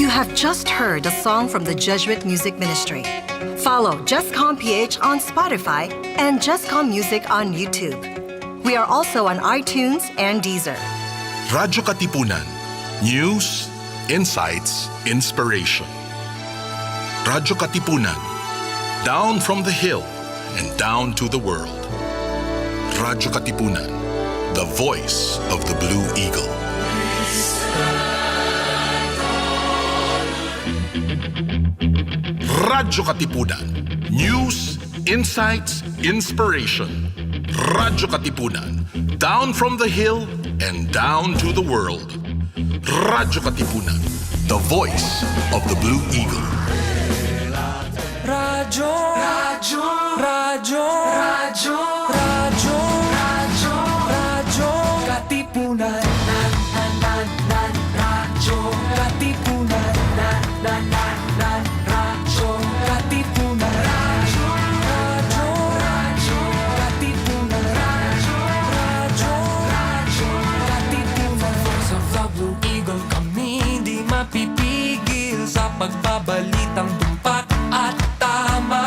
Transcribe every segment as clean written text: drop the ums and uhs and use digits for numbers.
You have just heard a song from the Jesuit Music Ministry. Follow jescom.ph on Spotify and Jescom Music on YouTube. We are also on iTunes and Deezer. Radyo Katipunan. News, insights, inspiration. Radyo Katipunan. Down from the hill and down to the world. Radyo Katipunan. The voice of the Blue Eagle. Radyo Katipunan. News, insights, inspiration. Radyo Katipunan. Down from the hill and down to the world. Radyo Katipunan. The voice of the Blue Eagle. Radyo, radyo, radyo, radyo, radyo, radyo, radyo, Katipunan. Radyo, Katipunan. Radyo, Katipunan. Radyo, radyo, Katipunan. Radyo, Katipunan. Voice of the Blue Eagle, kami di mapipigil sa pagbabalitang tumpak at tama.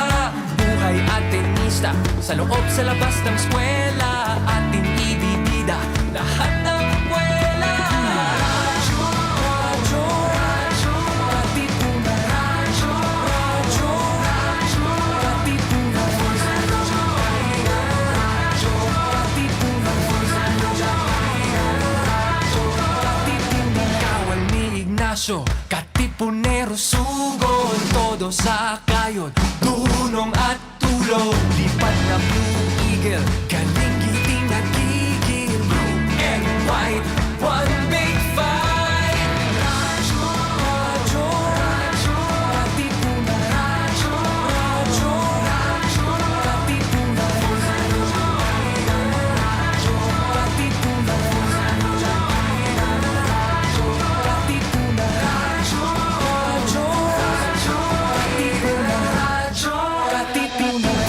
Buhay at tenista, sa loob sa labas ng eskwela, ating ibibida lahat ng kwela. Radyo, radyo, radyo, Katipunan. Radyo, radyo, radyo, Katipunan. Radyo, Katipunan. Radyo, Katipunan. Kawal ni Ignacio, Katipunero sugod, todo sa kayod, dunong at tulog. Lipat na Blue Eagle, galing giting nagigil. Blue and white, one big fight. Radyo, radyo, radyo, Katipunan. Radyo, radyo, radyo, Katipunan. Radyo, Katipunan. Radyo, Katipunan. Radyo, radyo, radyo, Katipunan. Radyo, Katipunan.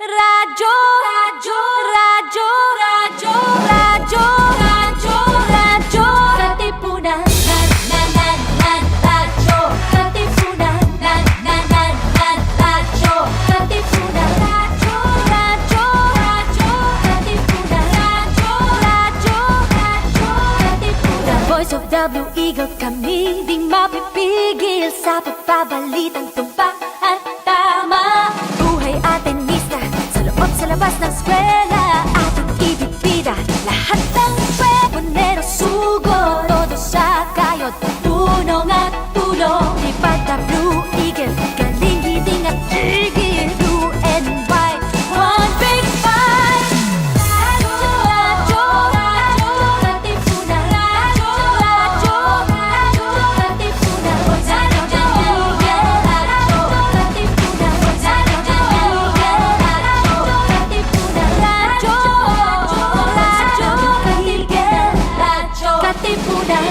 Radyo, radyo, radyo, radyo, radyo, radyo, radyo, Katipunan. Radyo, Katipunan. Radyo, Katipunan. Radyo, radyo, radyo, Katipunan. Radyo, radyo, radyo, Katipunan. The voice of the Blue Eagle, kami di mapipigil sa pagbabalitang tumpak at tama. Buhay at tenista, sa loob sa labas ng eskwela, ating ibibida lahat ng Katipunero sugod, todo sa kayod, tunong at tulong. Lipat na Blue Eagle, galing giting at tigil. Blue and white, one big fight. Radyo, radyo, radyo, Katipunan. Radyo, radyo, radyo, Katipunan. Rosario Justine Pena. Radyo, Katipunan. Rosario Justine Pena. Radyo, Katipunan. Radyo, radyo, radyo, Katipunan.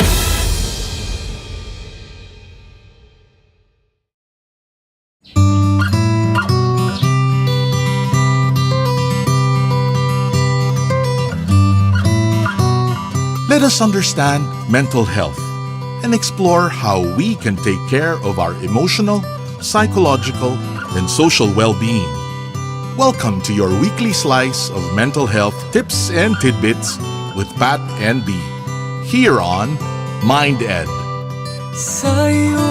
Let us understand mental health and explore how we can take care of our emotional, psychological, and social well-being. Welcome to your weekly slice of mental health tips and tidbits with Pat and B, here on MindEd. Sa'yo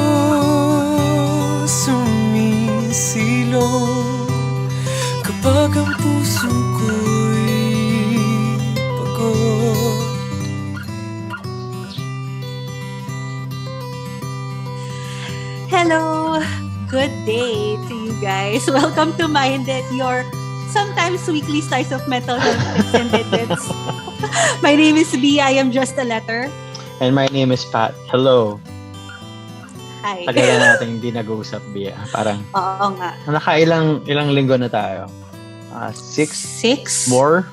sumisilong kapag ang puso ko'y pagod. Hello! Good day to you guys. Welcome to MindEd, your sometimes weekly slice of mental health tips and tidbits. My name is B. I am just a letter. And my name is Pat. Hello. Hi. Tagal na natin hindi nag-uusap, Bia. Parang, Oo nga. nakailang linggo na tayo. 6? Six? More?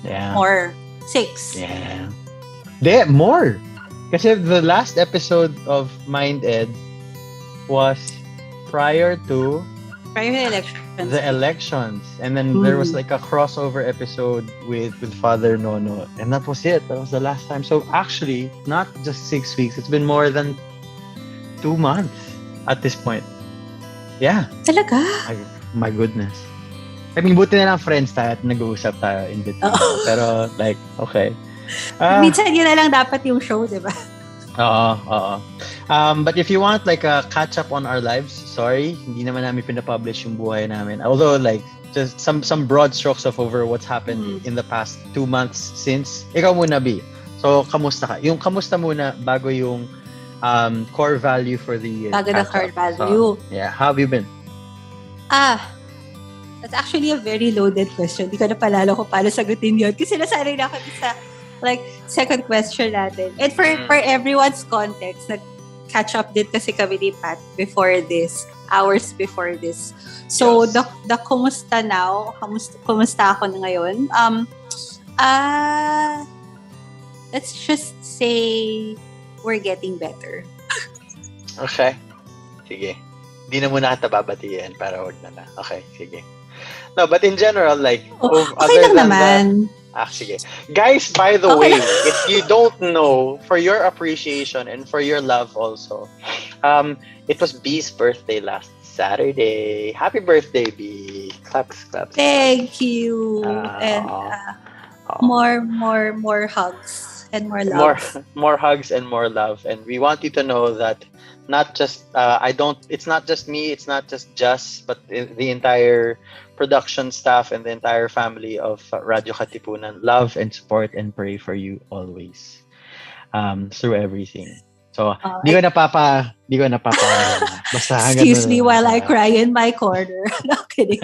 Yeah. More. 6. Yeah. More! Kasi the last episode of MindEd was prior to Prior elections. the elections, and then there was like a crossover episode with Father Nono, and that was it. That was the last time. So actually, not just 6 weeks. It's been more than 2 months at this point. Yeah. Talaga? My goodness. I mean, buti na lang friends tayo at nag-uusap tayo in between. Pero like, okay. Minsan yun na lang dapat yung show, di ba? Oo. But if you want like a catch up on our lives, sorry, hindi naman namin pinapublish yung buhay namin. Although like just some broad strokes of over what's happened in the past 2 months since. Ikaw muna, B. So, kamusta ka? Yung kamusta muna bago yung core value for the year. Bago the core value. So, yeah, how have you been? That's actually a very loaded question. Di ko na palalo kung paano sagutin yun. Kasi nasanay na ako sa like second question natin. And for everyone's context, nag-catch up din kasi kami ni Pat before this, hours before this. So, Yes. the kumusta now, kumusta ako na ngayon? Let's just say we're getting better. Okay. Sige. Hindi na muna kita babatiin para wag na na. Okay, sige. No, but in general, like, Okay other lang than naman. sige. Guys, by the Okay way, lang. if you don't know, for your appreciation and for your love also, it was B's birthday last Saturday. Happy birthday, B. Claps. Thank you. And more hugs and more love. More hugs and more love. And we want you to know that not just it's not just me, it's not just Just, but the entire production staff and the entire family of radyo-katipunan love and support and pray for you always through everything. So, di ko napapa basta Excuse me while I cry in my corner. No, kidding.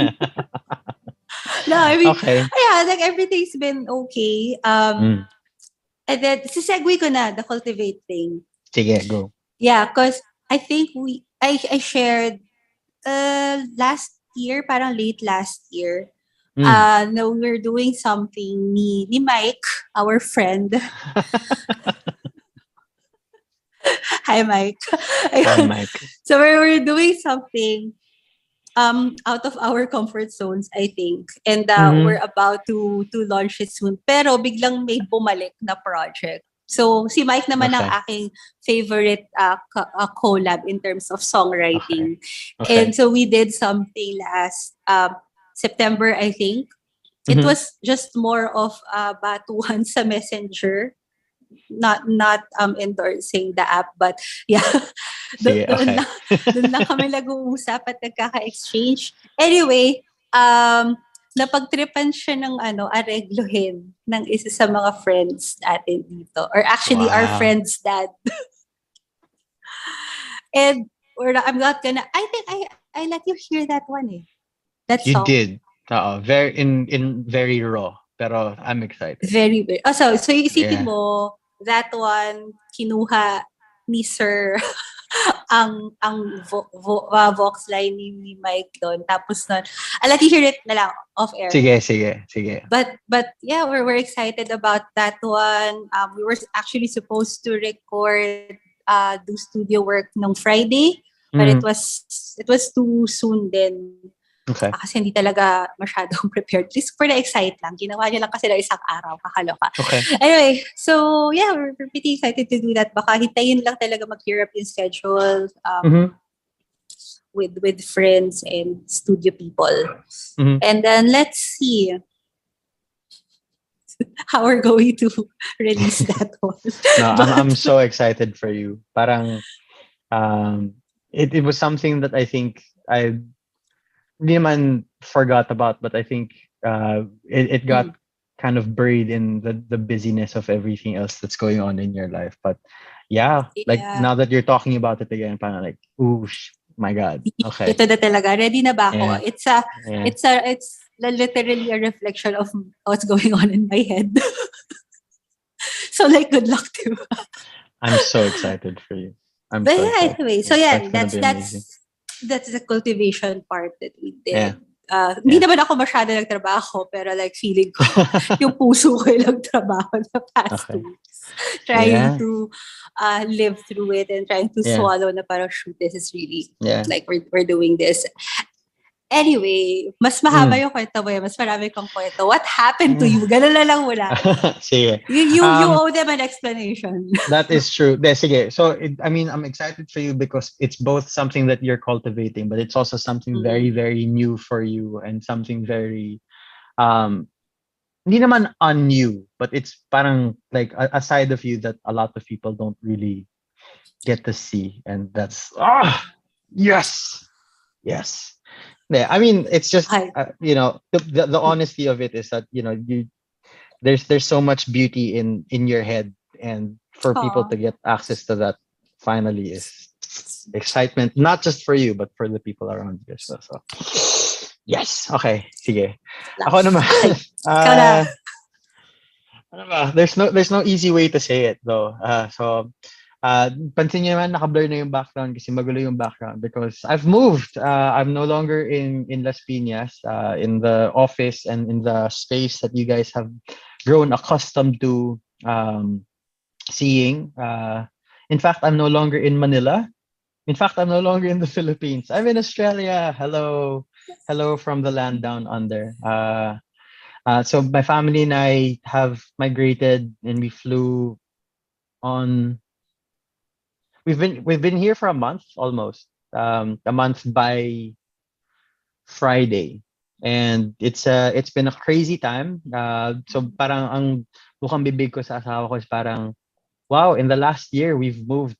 No, I mean, okay. yeah, like everything's been okay. And then, sisegue ko na, the cultivate thing. Sige, go. Yeah, because I think I shared last year, parang late last year, no, we're doing something ni Mike, our friend. Hi, Mike. Hi, Mike. So we're doing something out of our comfort zones, I think. And we're about to launch it soon. Pero biglang may bumalik na project. So si Mike naman ang aking favorite collab in terms of songwriting. Okay. And so we did something last September, I think. It was just more of batuhan sa Messenger. Not endorsing the app, but yeah. Doon lang kami nag-uusap at nagkaka-exchange. Anyway, napagtripan siya ng areglohin ng isa sa mga friends natin dito. Or actually, our friend's dad. And I'm not gonna, I think I let you hear that one eh. That You song. did. Very in very raw. Pero I'm excited. Very. So isipin mo, that one, kinuha ni Sir ang Vox line ni Mike doon. Tapos nun, I'll let you hear it na lang off air. Sige. But yeah, we're excited about that one. We were actually supposed to record do studio work nung Friday, but it was too soon then. Okay. Kasi hindi talaga masyadong prepared. At least for the excite lang. Ginawa niya lang kasi na isang araw. Kakaloka. Okay. Anyway, so yeah, we're pretty excited to do that. Baka hintayin lang talaga mag-gear up yung schedule with friends and studio people. And then let's see how we're going to release that one. No, I'm so excited for you. Parang it was something that I think I hindi naman forgot about, but I think it got kind of buried in the busyness of everything else that's going on in your life. But like now that you're talking about it again, parang like, my God. Okay. Ito na talaga. Ready na ba ako? Yeah. It's literally a reflection of what's going on in my head. So like, good luck to you. I'm so excited for you. But yeah, anyway, so yeah, That's gonna be amazing. that's the cultivation part that we did. Yeah. Hindi naman ako masyado nagtrabaho, pero like feeling ko, yung puso ko yung nagtrabaho na past 2 weeks. Trying to live through it and trying to swallow na parang shoot, this is really like we're doing this. Anyway, mas mahaba yung kwento mo, mas marami kang kwento. What happened to you? Ganun na lang muna. Sige. You owe them an explanation. That is true. Sige. So, I'm excited for you because it's both something that you're cultivating, but it's also something very, very new for you and something very, hindi naman unnew, but it's parang like a side of you that a lot of people don't really get to see. And that's, yes. Yeah, it's just, Hi. the honesty of it is that, there's so much beauty in your head, and for people Aw. to get access to that finally is excitement, not just for you but for the people around you as well. So yes, okay, sige. Ako naman. Ikaw na. Ano ba? There's no easy way to say it though. Pansin niyo naman naka-blur na yung background kasi magulo yung background because I've moved. I'm no longer in Las Piñas, in the office and in the space that you guys have grown accustomed to seeing. In fact, I'm no longer in Manila. In fact, I'm no longer in the Philippines. I'm in Australia. Hello from the land down under. So my family and I have migrated and we flew on. We've been here for a month almost. A month by Friday, and it's been a crazy time. So parang ang bukang bibig ko sa asawa ko is parang, wow, in the last year we've moved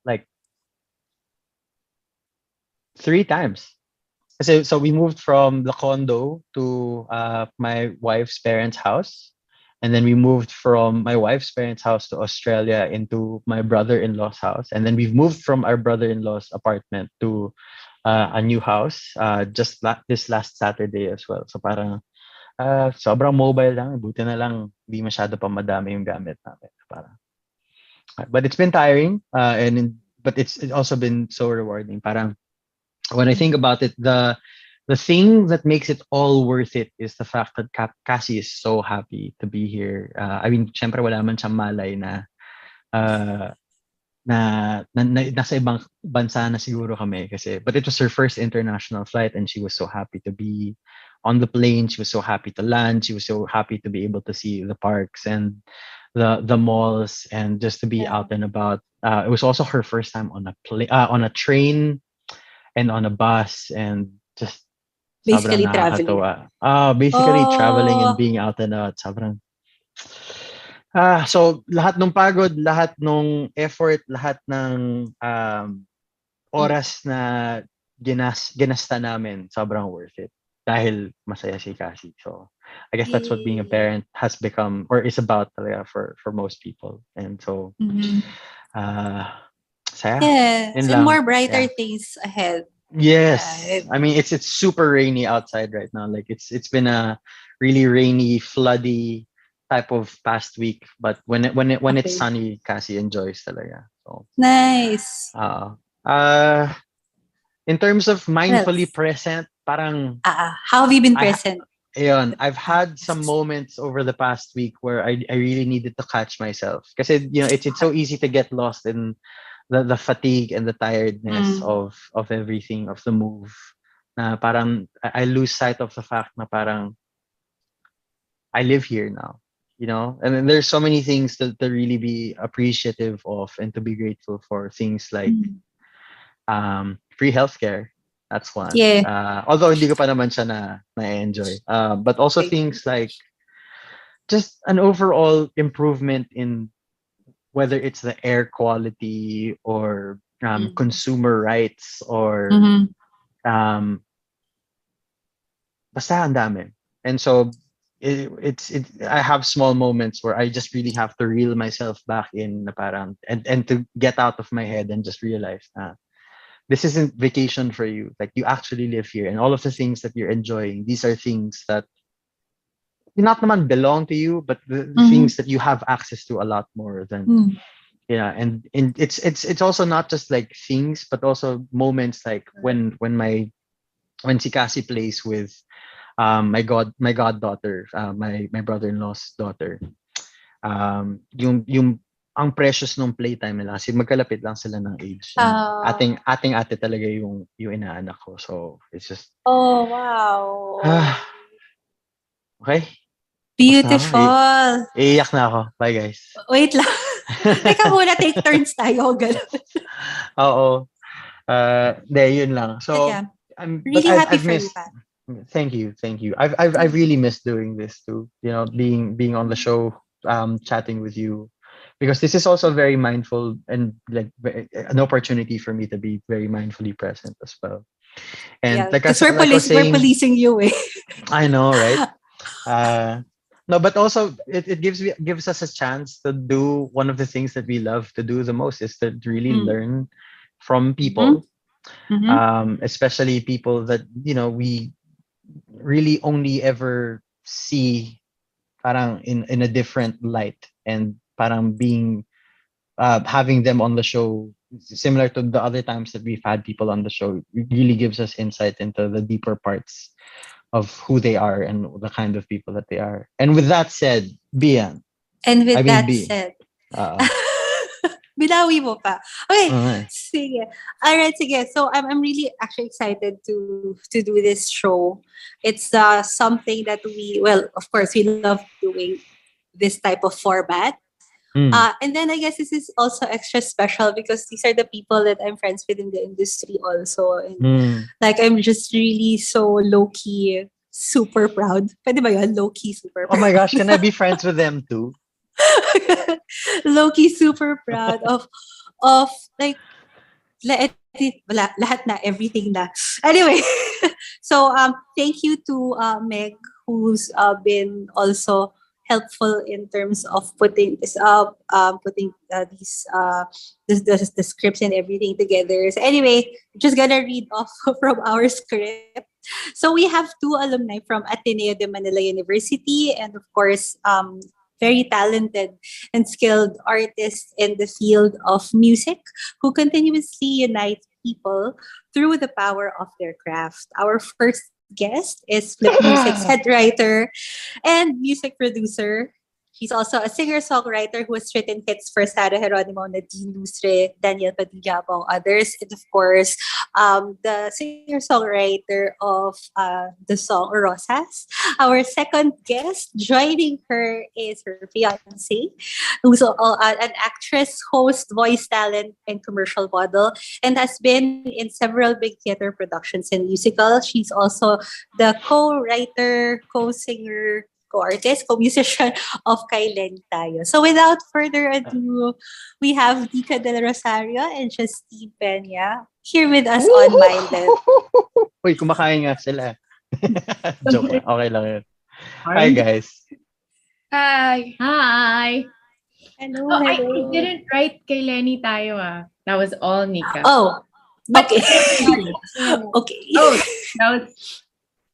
like 3 times. So we moved from the condo to my wife's parents' house. And then we moved from my wife's parents' house to Australia into my brother-in-law's house. And then we've moved from our brother-in-law's apartment to a new house just this last Saturday as well. So parang sobrang mobile lang. Buti na lang di masyado pa madami yung gamit namin. But it's been tiring, but it's also been so rewarding. Parang when I think about it, the thing that makes it all worth it is the fact that Cassie is so happy to be here. Syempre wala man siyang malay na nasa ibang bansa na siguro kami kasi, but it was her first international flight and she was so happy to be on the plane. She was so happy to land. She was so happy to be able to see the parks and the malls and just to be out and about. It was also her first time on a train and on a bus and just Basically sobrang traveling. nakakatuwa. Basically traveling and being out and out. Sobrang. So lahat ng pagod, lahat ng effort, lahat ng oras na ginasta namin, sobrang worth it. Dahil masaya si Cassie. So I guess that's what being a parent has become or is about talaga for most people. And so saya. Yes, Yun and lang. more brighter Yeah. things ahead. Yes, Yeah. it's super rainy outside right now. Like it's been a really rainy, floody type of past week. But when it's Okay. sunny, Cassie enjoys talaga. So, Nice. in terms of mindfully else? present, parang How have you been present? I've had some moments over the past week where I really needed to catch myself kasi it's so easy to get lost in the fatigue and the tiredness of everything, of the move, na parang I lose sight of the fact na parang I live here now, and then there's so many things to really be appreciative of and to be grateful for. Things like free healthcare, that's one. Yeah. Although hindi ko pa naman siya na-enjoy, but also Okay. things like just an overall improvement in whether it's the air quality or consumer rights or basta ang dami. And so I have small moments where I just really have to reel myself back in na parang and to get out of my head and just realize this isn't vacation for you. Like you actually live here and all of the things that you're enjoying, these are things that not naman belong to you, but the things that you have access to a lot more than and it's also not just like things, but also moments like when si Cassie plays with my goddaughter, my brother-in-law's daughter. Yung ang precious nung playtime nila kasi magkalapit lang sila ng age. Ating ate talaga yung inaanak ko. So, it's just Oh, wow. okay. Beautiful. Iiyak na ako. Bye, guys. Wait lang. Teka muna, take turns tayo. Ganun. Oo. Yun lang. So, Yeah. but Really happy I've for you, missed. Pat. Thank you. I've really missed doing this too. Being on the show, chatting with you, because this is also very mindful and like an opportunity for me to be very mindfully present as well. And Because we're policing you, eh. I know, right? No, but also it gives us a chance to do one of the things that we love to do the most, is to really learn from people, especially people that we really only ever see parang in a different light, and parang being having them on the show, similar to the other times that we've had people on the show, it really gives us insight into the deeper parts of who they are and the kind of people that they are. And with that said, Bian. And with that B. said, binawi mo pa. Okay, sige. Alright, sige. So I'm really actually excited to do this show. It's something that of course, we love doing this type of format. And then I guess this is also extra special because these are the people that I'm friends with in the industry also. And like, I'm just really so low-key, super proud. Pwede ba yun? Low-key, super proud. Oh my gosh, can I be friends with them too? Low-key, super proud of like, lahat na, everything na. Anyway, so thank you to Meg, who's been also helpful in terms of putting this up, putting the scripts and everything together. So anyway, just gonna read off from our script. So we have 2 alumni from Ateneo de Manila University, and of course, very talented and skilled artists in the field of music who continuously unite people through the power of their craft. Our first guest is Flip Music's head writer and music producer. He's also a singer-songwriter who has written hits for Sara Geronimo, Nadine Lustre, Daniel Padilla, among others. And of course, the singer-songwriter of the song Rosas. Our second guest joining her is her fiancé, who's an actress, host, voice talent, and commercial model, and has been in several big theater productions and musicals. She's also the co-writer, co-singer, co-artist, co-musician of Kailan Tayo. So without further ado, we have Nica Del Rosario and Justine Pena here with us on MindEd. Uy, kumakain nga sila. Joke lang. Okay lang yun. Hi, guys. Hi. Hello, Oh, I hello. didn't write kay Lenny tayo ah. That was all Nica. Oh, okay. Okay. Oh, that was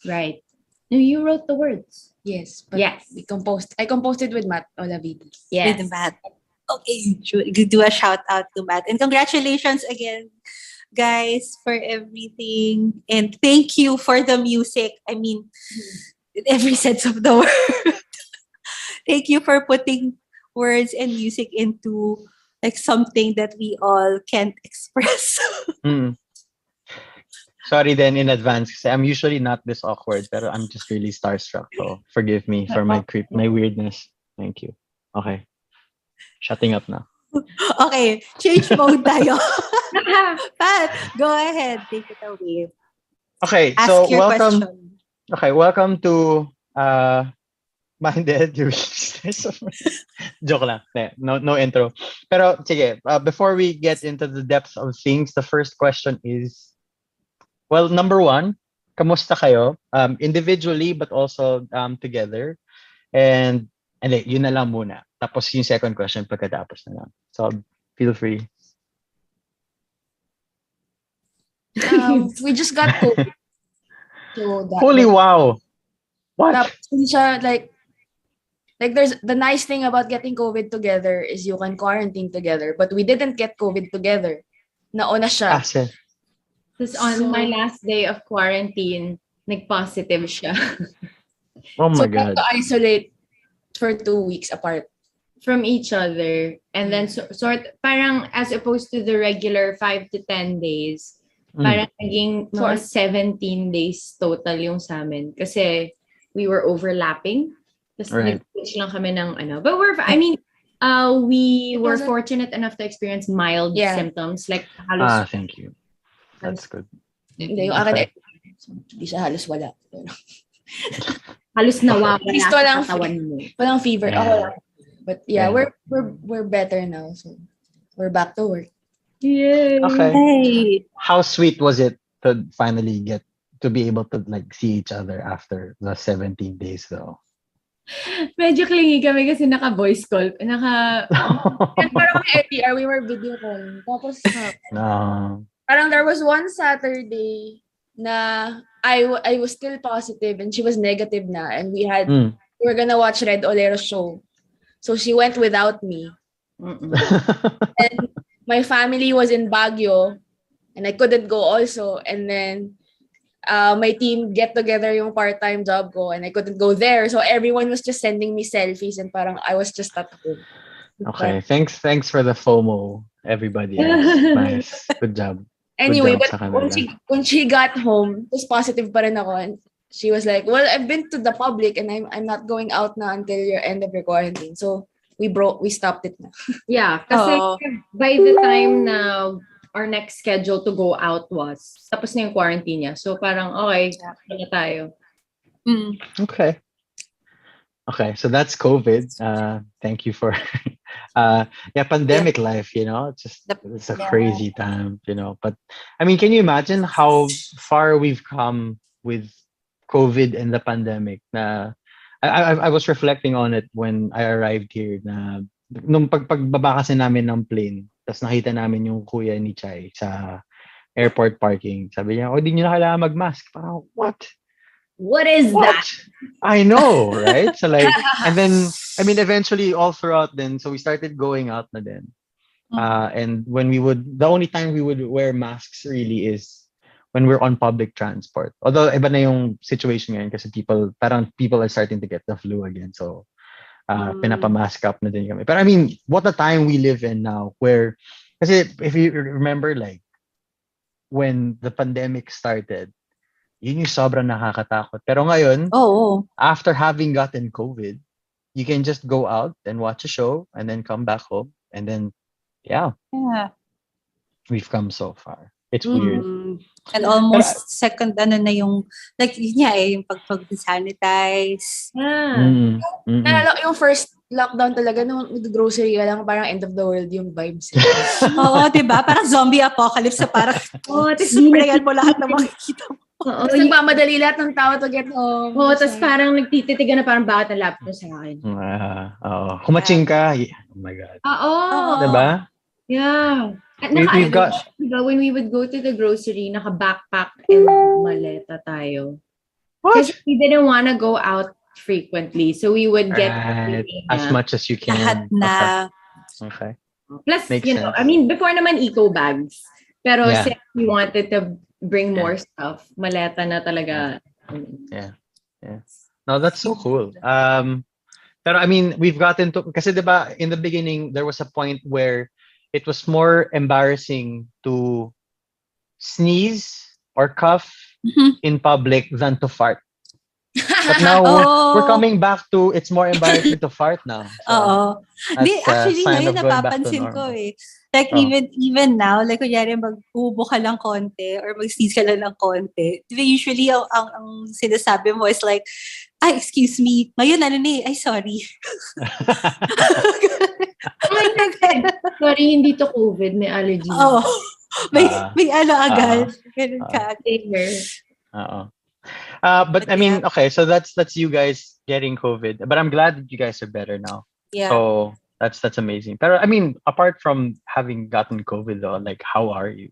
right. No, you wrote the words. Yes. But Yes. I composed it with Matt Olavides. Yes. With Matt. Okay, do a shout out to Matt. And congratulations again, guys, for everything. And thank you for the music. I mean, in every sense of the word. Thank you for putting words and music into like something that we all can't express. Sorry then in advance kasi I'm usually not this awkward, pero I'm just really starstruck. So forgive me for my weirdness. Thank you. Okay. Shutting up now. Okay, change mode tayo. Pat, go ahead. Take it away. Okay, Ask so your welcome. question. Okay, welcome to MindEd. Joke lang. No intro. Pero sige, before we get into the depths of things, the first question is, well, number 1, kamusta kayo? Individually but also together. And yun na lang muna. Tapos yung second question pagkatapos na lang. So feel free. We just got COVID. So Holy wow. What? Hindi siya like there's the nice thing about getting COVID together is you can quarantine together. But we didn't get COVID together. Nauna siya. Tapos on my last day of quarantine, nag-positive siya. Oh my So we God. have to isolate for 2 weeks apart. from each other. And then sort parang as opposed to the regular 5 to 10 days, parang naging mga 17 days total yung sa amin. Kasi we were overlapping. Tapos nag-switch lang kami ng ano. But we were fortunate enough to experience mild symptoms. Like halos... thank you. That's good. Hindi, yung akin, hindi siya halos wala. Halos nawawala Gusto sa lang, katawan mo. walang fever. Yeah. Ako lang. But yeah, we're better now. So we're back to work. Yay! Okay. Hey. How sweet was it to finally get to be able to like see each other after the 17 days though? Medyo clingy kami kasi naka-voice call. Parang kami LDR, we were video calling. Tapos, parang there was one Saturday na I was still positive and she was negative na. And we were gonna watch Red Olero's show. So she went without me. And my family was in Baguio and I couldn't go also. And then my team get together yung part-time job ko and I couldn't go there. So everyone was just sending me selfies and parang I was just at home. Okay, thanks for the FOMO, everybody else. Nice. Good job. Anyway, Good but job when she got home, it was positive pa rin ako. And she was like, well, I've been to the public and I'm not going out na until your end of your quarantine. So we stopped it na. Yeah, kasi by the time na our next schedule to go out was, tapos na yung quarantine niya. So parang, okay, na tayo. Okay, so that's COVID. Thank you for pandemic life, it's a crazy time, But I mean, can you imagine how far we've come with COVID and the pandemic? I was reflecting on it when I arrived here na nung pagbaba kasi namin ng plane, tapos nakita namin yung kuya ni Chai sa airport parking. Sabi niya, di nyo na kailangan mag-mask. Parang, what? What is that? I know, right? So like, and then, I mean, eventually all throughout then, so we started going out na then. And when the only time we would wear masks really is when we're on public transport. Although, iba na yung situation ngayon kasi people are starting to get the flu again. So, pinapamask up na din kami. But I mean, what a time we live in now where, kasi if you remember like, when the pandemic started, yun yung sobrang nakakatakot. Pero ngayon, after having gotten COVID, you can just go out and watch a show and then come back home. And then, we've come so far. It's weird. And almost second, na yung, like, yung pag-sanitize. Nalala yung first lockdown talaga, nung grocery ka lang, parang end of the world yung vibes. Oo, diba? Parang zombie apocalypse. Parang, sprayan mo lahat na makikita mo. Tapos nagmamadali lahat ng tao to get home. Tapos parang nagtititigan na parang bakit ang laptop sa akin. Humaching ka. Oh my God. Diba? Yeah. We've got... When we would go to the grocery, naka-backpack and maleta tayo. What? Because we didn't want to go out frequently. So we would get... as much as you can. Lahat na. Okay. Plus, Makes sense. I mean, before naman eco bags. Pero since we wanted to bring more stuff, maleta na talaga. Yeah. No, that's so cool. Pero I mean, we've gotten to, kasi diba, in the beginning, there was a point where it was more embarrassing to sneeze or cough in public than to fart. But now we're coming back to it's more embarrassing to fart now. So Actually, ngayon napapansin ko eh. Like even now, like kunyari mag-ubo ka lang konti or mag-sneeze ka lang ng konti. Usually, ang sinasabi mo is like, excuse me, ngayon ay sorry. Sorry, hindi to COVID, may allergy. May agad. Ganun ka. But I mean, okay, so that's you guys getting COVID. But I'm glad that you guys are better now. Yeah. So that's amazing. But I mean, apart from having gotten COVID though, like how are you?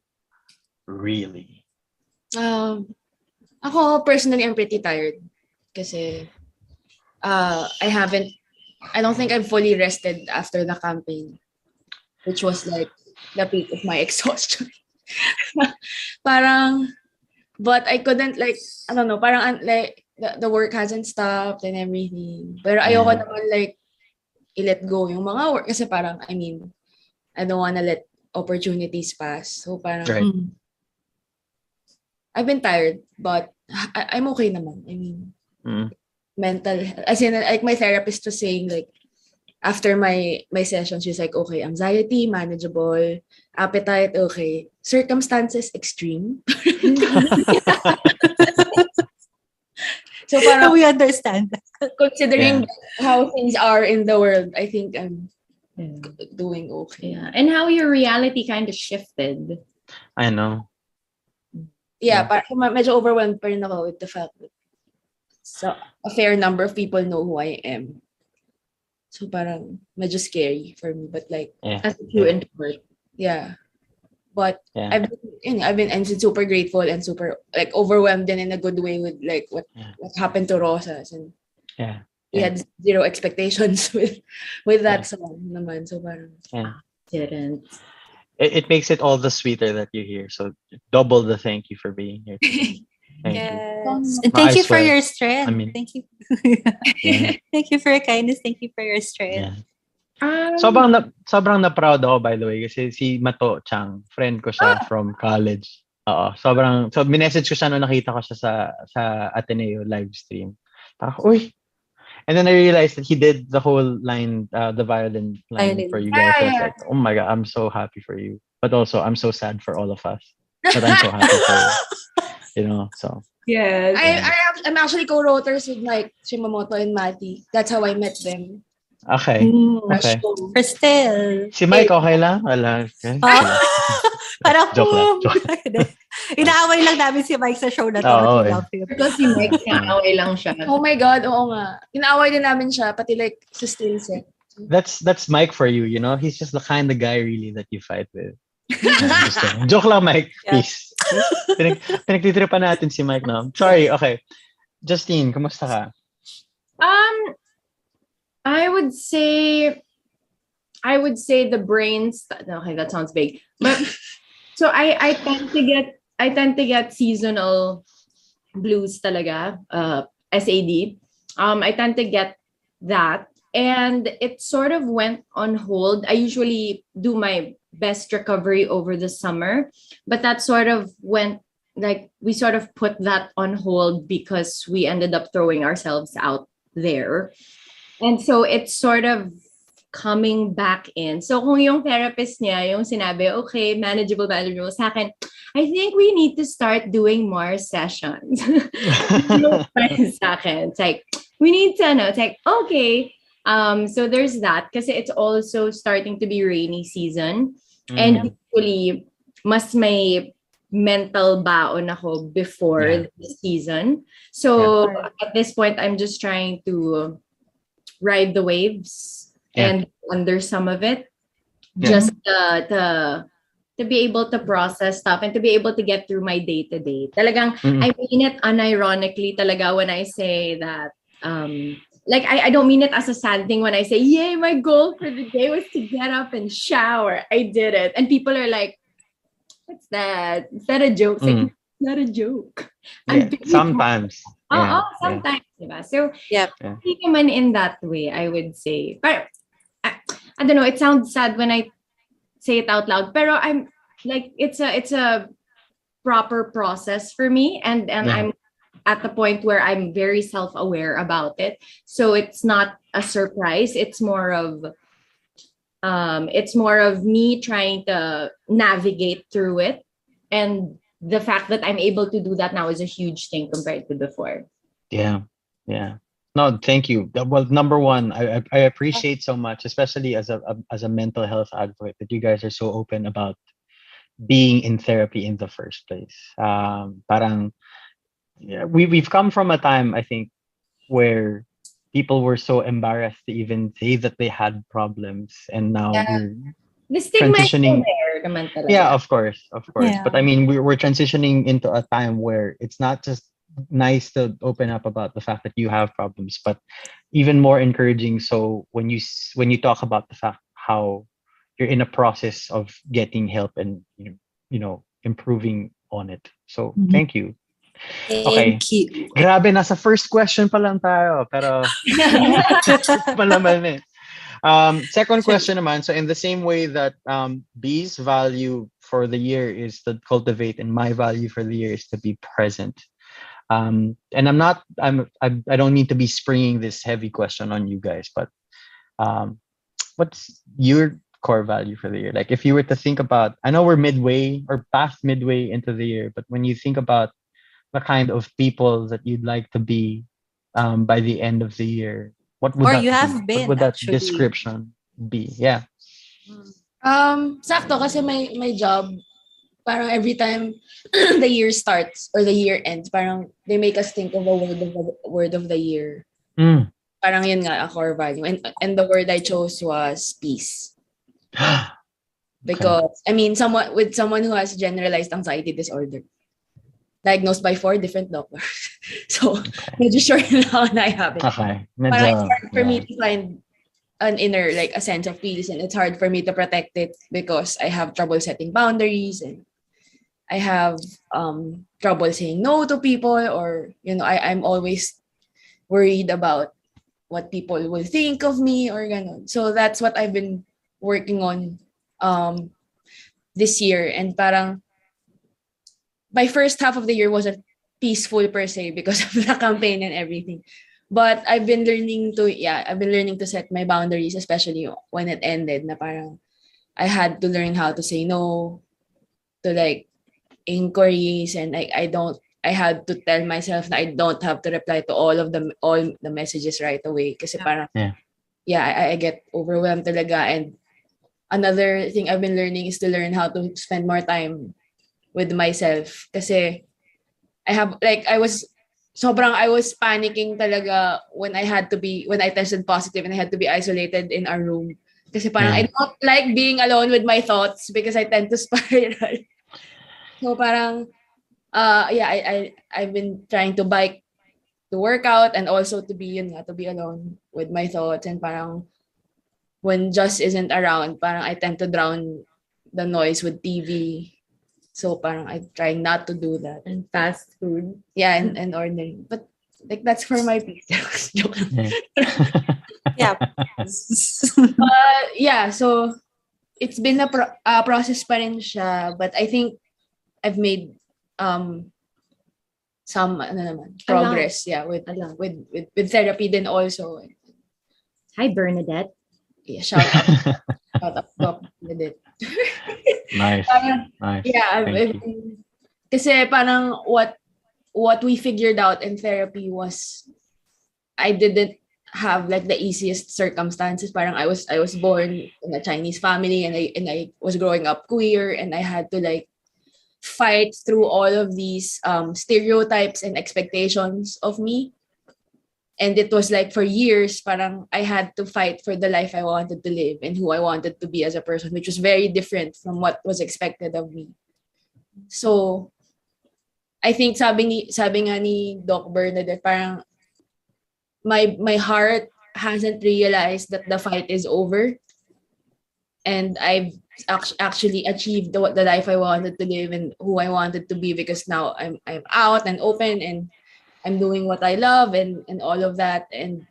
Really? Ako personally, I'm pretty tired. Kasi I don't think I've fully rested after the campaign, which was like the peak of my exhaustion. But I couldn't I don't know, parang like the work hasn't stopped and everything. Pero ayoko naman i-let go yung mga work kasi parang, I mean, I don't wanna let opportunities pass. So parang, Right. I've been tired, but I'm okay naman. I mean, mental, as in, like my therapist was saying, like, after my session, she's like, okay, anxiety, manageable, appetite, okay. Circumstances, extreme. So parang, we understand. considering how things are in the world, I think I'm doing okay. Yeah. And how your reality kind of shifted. I know. Yeah, parang medyo overwhelmed pa rin ako with the fact that so a fair number of people know who I am. So parang medyo scary for me, but like as a true introvert. Yeah. But I've been and super grateful and super like overwhelmed and in a good way with like what happened to Rosas, and we had zero expectations with that song naman. So parang didn't. It makes it all the sweeter that you're here. So double the thank you for being here. Thank you. And thank you for swear. your strength. I mean, thank you. Thank you for your kindness. Thank you for your strength. Sobrang na-proud ako, by the way, kasi si Mato Chang, friend ko siya from college. So minessage ko siya nung nakita ko siya sa Ateneo live stream. Parang, uy! And then I realized that he did the whole line, the violin line for you guys. I was like, oh my God, I'm so happy for you. But also, I'm so sad for all of us. But I'm so happy for you. You know, so. Yes. I'm actually co-writers with like Shimamoto and Mati. That's how I met them. Okay. Okay. Crystal. Si Mike, okay lang? Wala. Parang joke lang. inaaway lang namin si Mike sa show na to. Because si Mike, inaaway lang siya. Oh my God, oo nga. Inaaway din namin siya, pati like sa still set. That's Mike for you, you know? He's just the kind of guy really that you fight with. Joke lang, Mike. Peace. Pinagtitripan natin si Mike na. Sorry, okay. Justine, kumusta ka? I would say the brains. Okay, that sounds big. But so I tend to get seasonal blues talaga. SAD. I tend to get that, and it sort of went on hold. I usually do my best recovery over the summer, but that sort of went like we sort of put that on hold because we ended up throwing ourselves out there. And so it's sort of coming back in. So kung yung therapist niya, yung sinabi, okay, manageable sa akin, I think we need to start doing more sessions. Sa akin. It's like, we need to know. It's like, okay. So there's that. Kasi it's also starting to be rainy season. And usually, mas may mental baon ako before the season. So at this point, I'm just trying to ride the waves and under some of it, just to be able to process stuff and to be able to get through my day-to-day. Talagang, I mean it unironically talaga when I say that, like, I don't mean it as a sad thing when I say, yay, my goal for the day was to get up and shower. I did it. And people are like, what's that? Is that a joke? It's like, it's not a joke. Sometimes. Sometimes. Diba? So, hindi naman in that way, I would say. But, I don't know, it sounds sad when I say it out loud. Pero I'm like, it's a proper process for me. And I'm at the point where I'm very self-aware about it. So it's not a surprise. It's more of me trying to navigate through it. And the fact that I'm able to do that now is a huge thing compared to before. Yeah. No, thank you. Well, number one, I appreciate so much, especially as a mental health advocate, that you guys are so open about being in therapy in the first place. We've come from a time, I think, where people were so embarrassed to even say that they had problems, and now we're the stigma transitioning. Is there, naman talaga. Yeah, of course. But I mean, we're transitioning into a time where it's not just nice to open up about the fact that you have problems, but even more encouraging. So when you talk about the fact how you're in a process of getting help and you know improving on it. So thank you. Thank you. Grabe, nasa first question pa lang tayo, pero pa naman eh. Second question naman. So in the same way that B's value for the year is to cultivate, and my value for the year is to be present. And I don't mean to be springing this heavy question on you guys, but what's your core value for the year? Like if you were to think about, I know we're midway or past midway into the year, but when you think about the kind of people that you'd like to be by the end of the year, what would Or that you have be? What been, would that actually. description be? Yeah. Sakto kasi my job, parang every time the year starts or the year ends, parang they make us think of a word of the year. Parang yun nga, a core value. And the word I chose was peace. Because, I mean, someone who has generalized anxiety disorder, diagnosed by 4 different doctors. So, medyo sure na I have it. Okay. Parang it's hard for me to find an inner, like a sense of peace, and it's hard for me to protect it because I have trouble setting boundaries, and I have trouble saying no to people, or, I'm always worried about what people will think of me or ganon. So that's what I've been working on this year. And parang my first half of the year wasn't peaceful per se because of the campaign and everything. But I've been learning to set my boundaries, especially when it ended, na parang I had to learn how to say no to like inquiries, and I had to tell myself that I don't have to reply to all the messages right away kasi parang I get overwhelmed talaga. And another thing I've been learning is to learn how to spend more time with myself kasi I was panicking talaga when I tested positive and I had to be isolated in a room kasi parang I don't like being alone with my thoughts because I tend to spiral. So parang I've been trying to bike, to work out, and also to be alone with my thoughts. And parang when Just isn't around, parang I tend to drown the noise with TV. So parang I try not to do that. And fast food. Yeah, and ordering. But like that's for my peace. Joke lang. So it's been a process pa rin siya, but I think I've made some progress with therapy then also. Hi Bernadette. Yeah, shout out Bernadette. Nice. Nice. Yeah, kasi parang what we figured out in therapy was I didn't have like the easiest circumstances. Parang I was born in a Chinese family, and I was growing up queer, and I had to like fight through all of these stereotypes and expectations of me. And it was like for years, parang I had to fight for the life I wanted to live and who I wanted to be as a person, which was very different from what was expected of me. So, I think sabi nga ni Doc Bernadette, parang my heart hasn't realized that the fight is over, and I've actually achieved the life I wanted to live and who I wanted to be, because now I'm out and open, and I'm doing what I love and all of that. And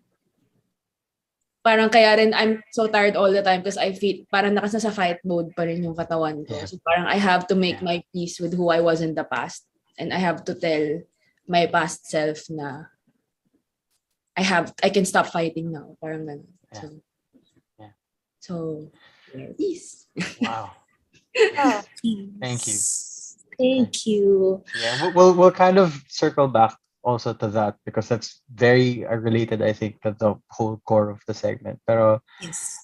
parang kaya rin I'm so tired all the time because I feel parang nasa sa fight mode pa rin yung katawan ko. So parang I have to make my peace with who I was in the past, and I have to tell my past self na I can stop fighting now. Parang ganun. So peace. Wow. Thank you. Thank you. Yeah, we'll kind of circle back also to that, because that's very related, I think, to the whole core of the segment. Pero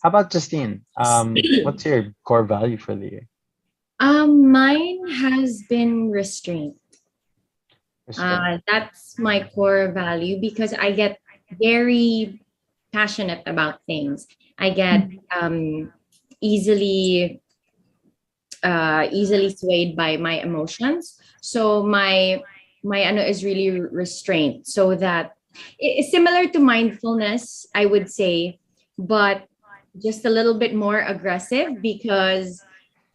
how about Justine? What's your core value for the year? Mine has been restraint. That's my core value because I get very passionate about things. I get easily swayed by my emotions. So my ano is really restraint, so that it's similar to mindfulness, I would say, but just a little bit more aggressive, because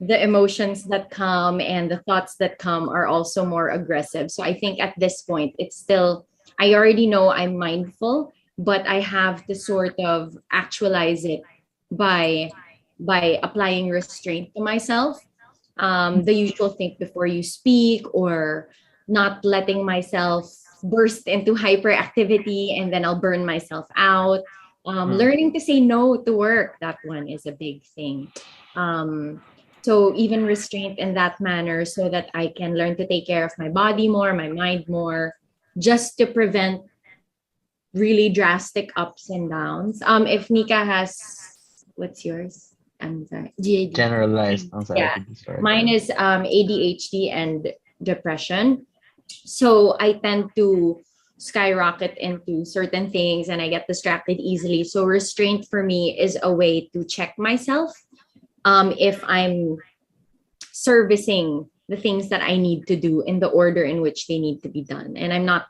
the emotions that come and the thoughts that come are also more aggressive. So I think at this point, it's still, I already know I'm mindful, but I have to sort of actualize it by applying restraint to myself. The usual think before you speak, or not letting myself burst into hyperactivity and then I'll burn myself out. Learning to say no to work, that one is a big thing. So even restraint in that manner so that I can learn to take care of my body more, my mind more, just to prevent really drastic ups and downs. If Nika has, what's yours? I'm sorry. GAD. Generalized Yeah, anxiety disorder. mine is ADHD and depression. So I tend to skyrocket into certain things and I get distracted easily. So restraint for me is a way to check myself if I'm servicing the things that I need to do in the order in which they need to be done. And I'm not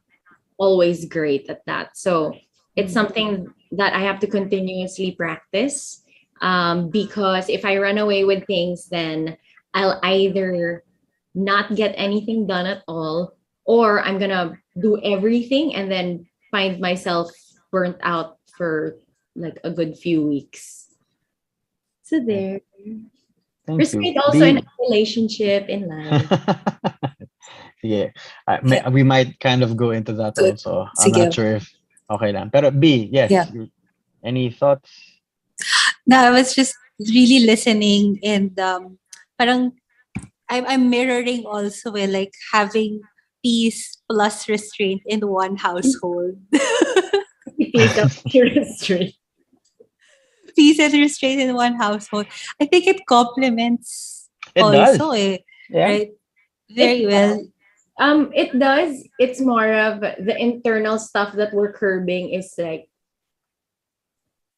always great at that. So it's something that I have to continuously practice, because if I run away with things, then I'll either not get anything done at all, or I'm gonna do everything and then find myself burnt out for like a good few weeks. So there. Thank Restraint you. also in a relationship, in life. Yeah. We might kind of go into that also. I'm not sure if okay lang. Pero B, yes. Yeah. Any thoughts? No, I was just really listening, and parang I'm mirroring also like having peace plus restraint in one household. Take up your restraint. Peace and restraint in one household. I think it complements It also, does. Yeah. right? Very well. It does. It's more of the internal stuff that we're curbing is like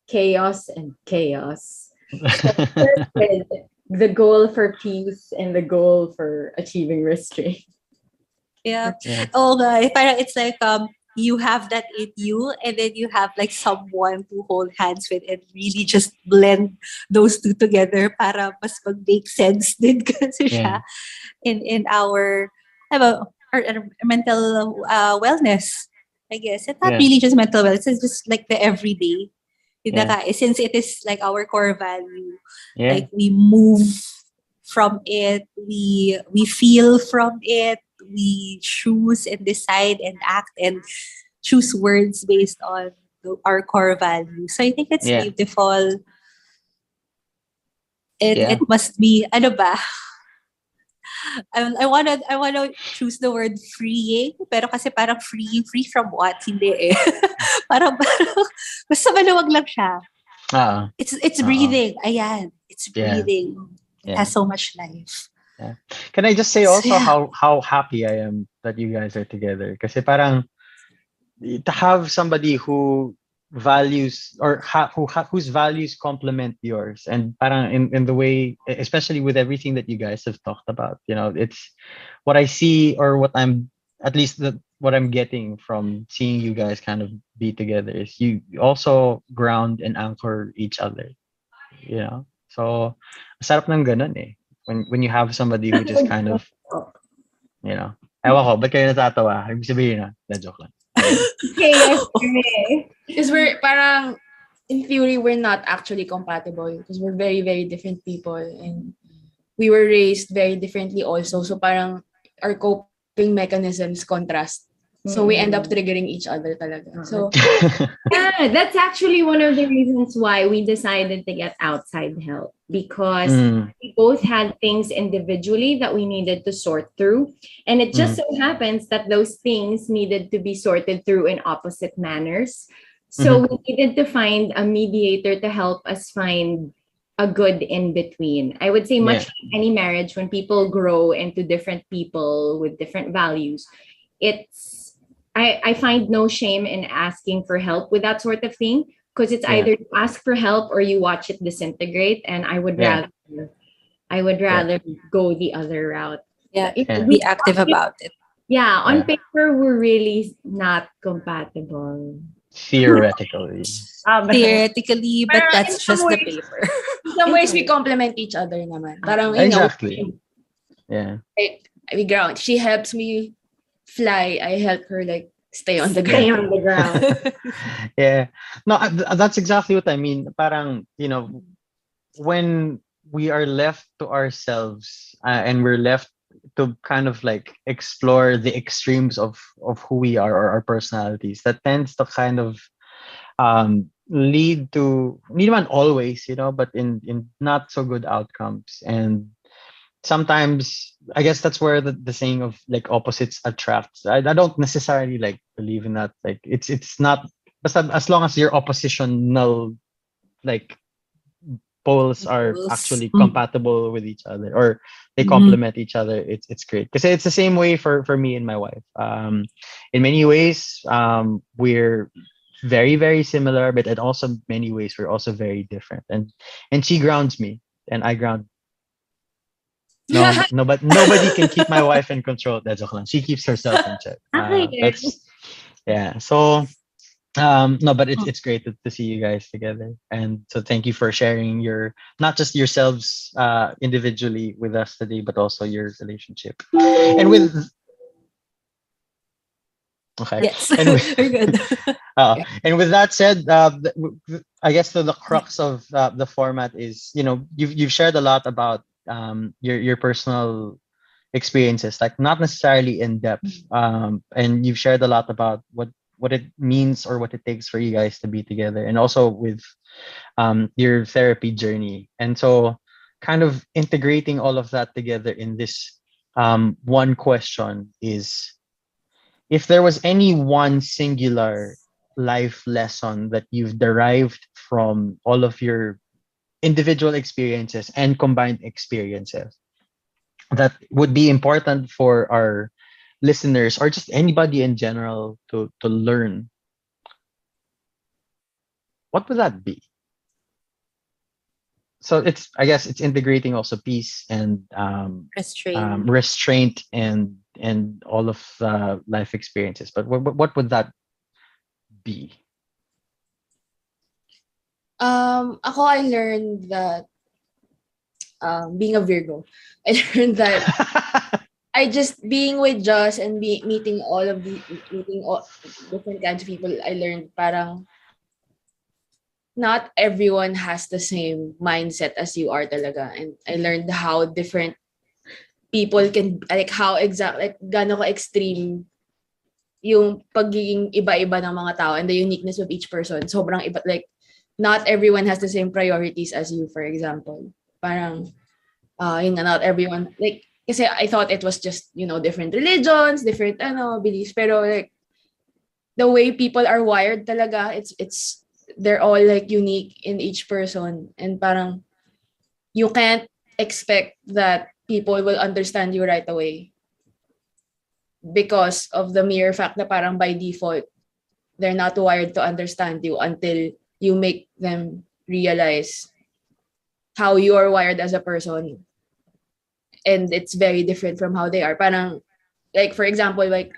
chaos and chaos. So the goal for peace and the goal for achieving restraint. Yeah. Yeah. Oh, guys, parang it's like you have that in you, and then you have like someone to hold hands with and really just blend those two together para mas mag-make sense din kasi siya in our mental wellness, I guess. It's not really just mental wellness, it's just like the everyday. Since it is like our core value, like we move from it, we feel from it, we choose and decide and act and choose words based on our core value. So I think it's beautiful. It must be ano ba? I wanna choose the word freeing, pero kasi parang free from what? Hindi eh. parang basta maluwag lang siya. It's breathing. Ayan, it's breathing. It has so much life. Yeah. Can I just say also how happy I am that you guys are together? Kasi parang to have somebody who values or whose values complement yours, and parang in the way, especially with everything that you guys have talked about, it's what I see, or what I'm at least what I'm getting from seeing you guys kind of be together is you also ground and anchor each other. So sarap ng ganun eh. When you have somebody who just kind of, ewan ko, ba't kayo natatawa? Ibig sabihin na joke lang. Because we're parang, in theory, we're not actually compatible because we're very, very different people, and we were raised very differently also. So parang our coping mechanisms contrast. So we end up triggering each other talaga. So yeah, that's actually one of the reasons why we decided to get outside help, because we both had things individually that we needed to sort through. And it just so happens that those things needed to be sorted through in opposite manners. So we needed to find a mediator to help us find a good in between. I would say much like any marriage, when people grow into different people with different values, I find no shame in asking for help with that sort of thing, because it's either you ask for help or you watch it disintegrate, and I would rather go the other route. Be active about it. On paper we're really not compatible. Theoretically, but that's just the paper. In some ways we complement each other naman. Parang exactly. We ground. She helps me fly, I help her like stay on the Stay ground. on the ground. Yeah. No, that's exactly what I mean. Parang, when we are left to ourselves, and we're left to kind of like explore the extremes of who we are or our personalities, that tends to kind of lead to, hindi naman always, but in not so good outcomes. And sometimes I guess that's where the saying of like opposites attract. I don't necessarily like believe in that. Like it's not, as long as your oppositional like poles are actually compatible with each other, or they complement each other, it's great. Because it's the same way for me and my wife. In many ways, we're very, very similar, but in also many ways we're also very different. And she grounds me, and I ground. No, but nobody can keep my wife in control. That's joke lang. She keeps herself in check. That's yeah. So no, but it's great to see you guys together. And so thank you for sharing your, not just yourselves individually with us today, but also your relationship. And with okay. Yes, And with, we're good. and with that said, I guess the crux of the format is, you've shared a lot about your personal experiences, like not necessarily in depth, and you've shared a lot about what it means or what it takes for you guys to be together, and also with your therapy journey. And so kind of integrating all of that together in this one question is, if there was any one singular life lesson that you've derived from all of your individual experiences and combined experiences that would be important for our listeners, or just anybody in general to learn, what would that be? So I guess it's integrating also peace and restraint and all of life experiences. But what would that be? Ako, I learned that being a Virgo, I learned that I just being with Joss and meeting all different kinds of people. I learned parang not everyone has the same mindset as you are talaga, and I learned how different people can, like how gaano ka extreme yung pagiging iba-iba ng mga tao and the uniqueness of each person. Sobrang iba, like not everyone has the same priorities as you, for example. Parang yun nga, not everyone, like kasi I thought it was just, different religions, different beliefs, pero like the way people are wired talaga, it's they're all like unique in each person, and parang you can't expect that people will understand you right away because of the mere fact that parang by default they're not wired to understand you until you make them realize how you are wired as a person, and it's very different from how they are. Parang like, for example, like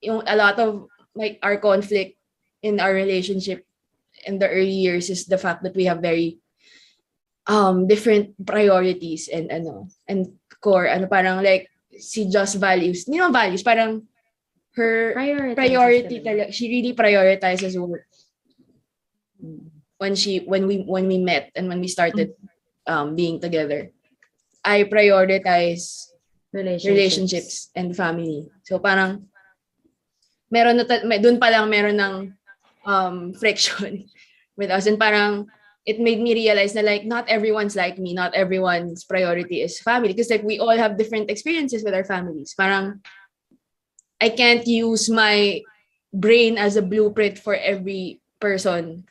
a lot of like our conflict in our relationship in the early years is the fact that we have very different priorities and core parang like si Just values, values, parang her priority talaga, she really prioritizes work. When we met and when we started being together, I prioritize relationships and family. So parang dun pa lang meron ng friction with us, and parang it made me realize that like not everyone's like me, not everyone's priority is family, because like we all have different experiences with our families. Parang I can't use my brain as a blueprint for every person's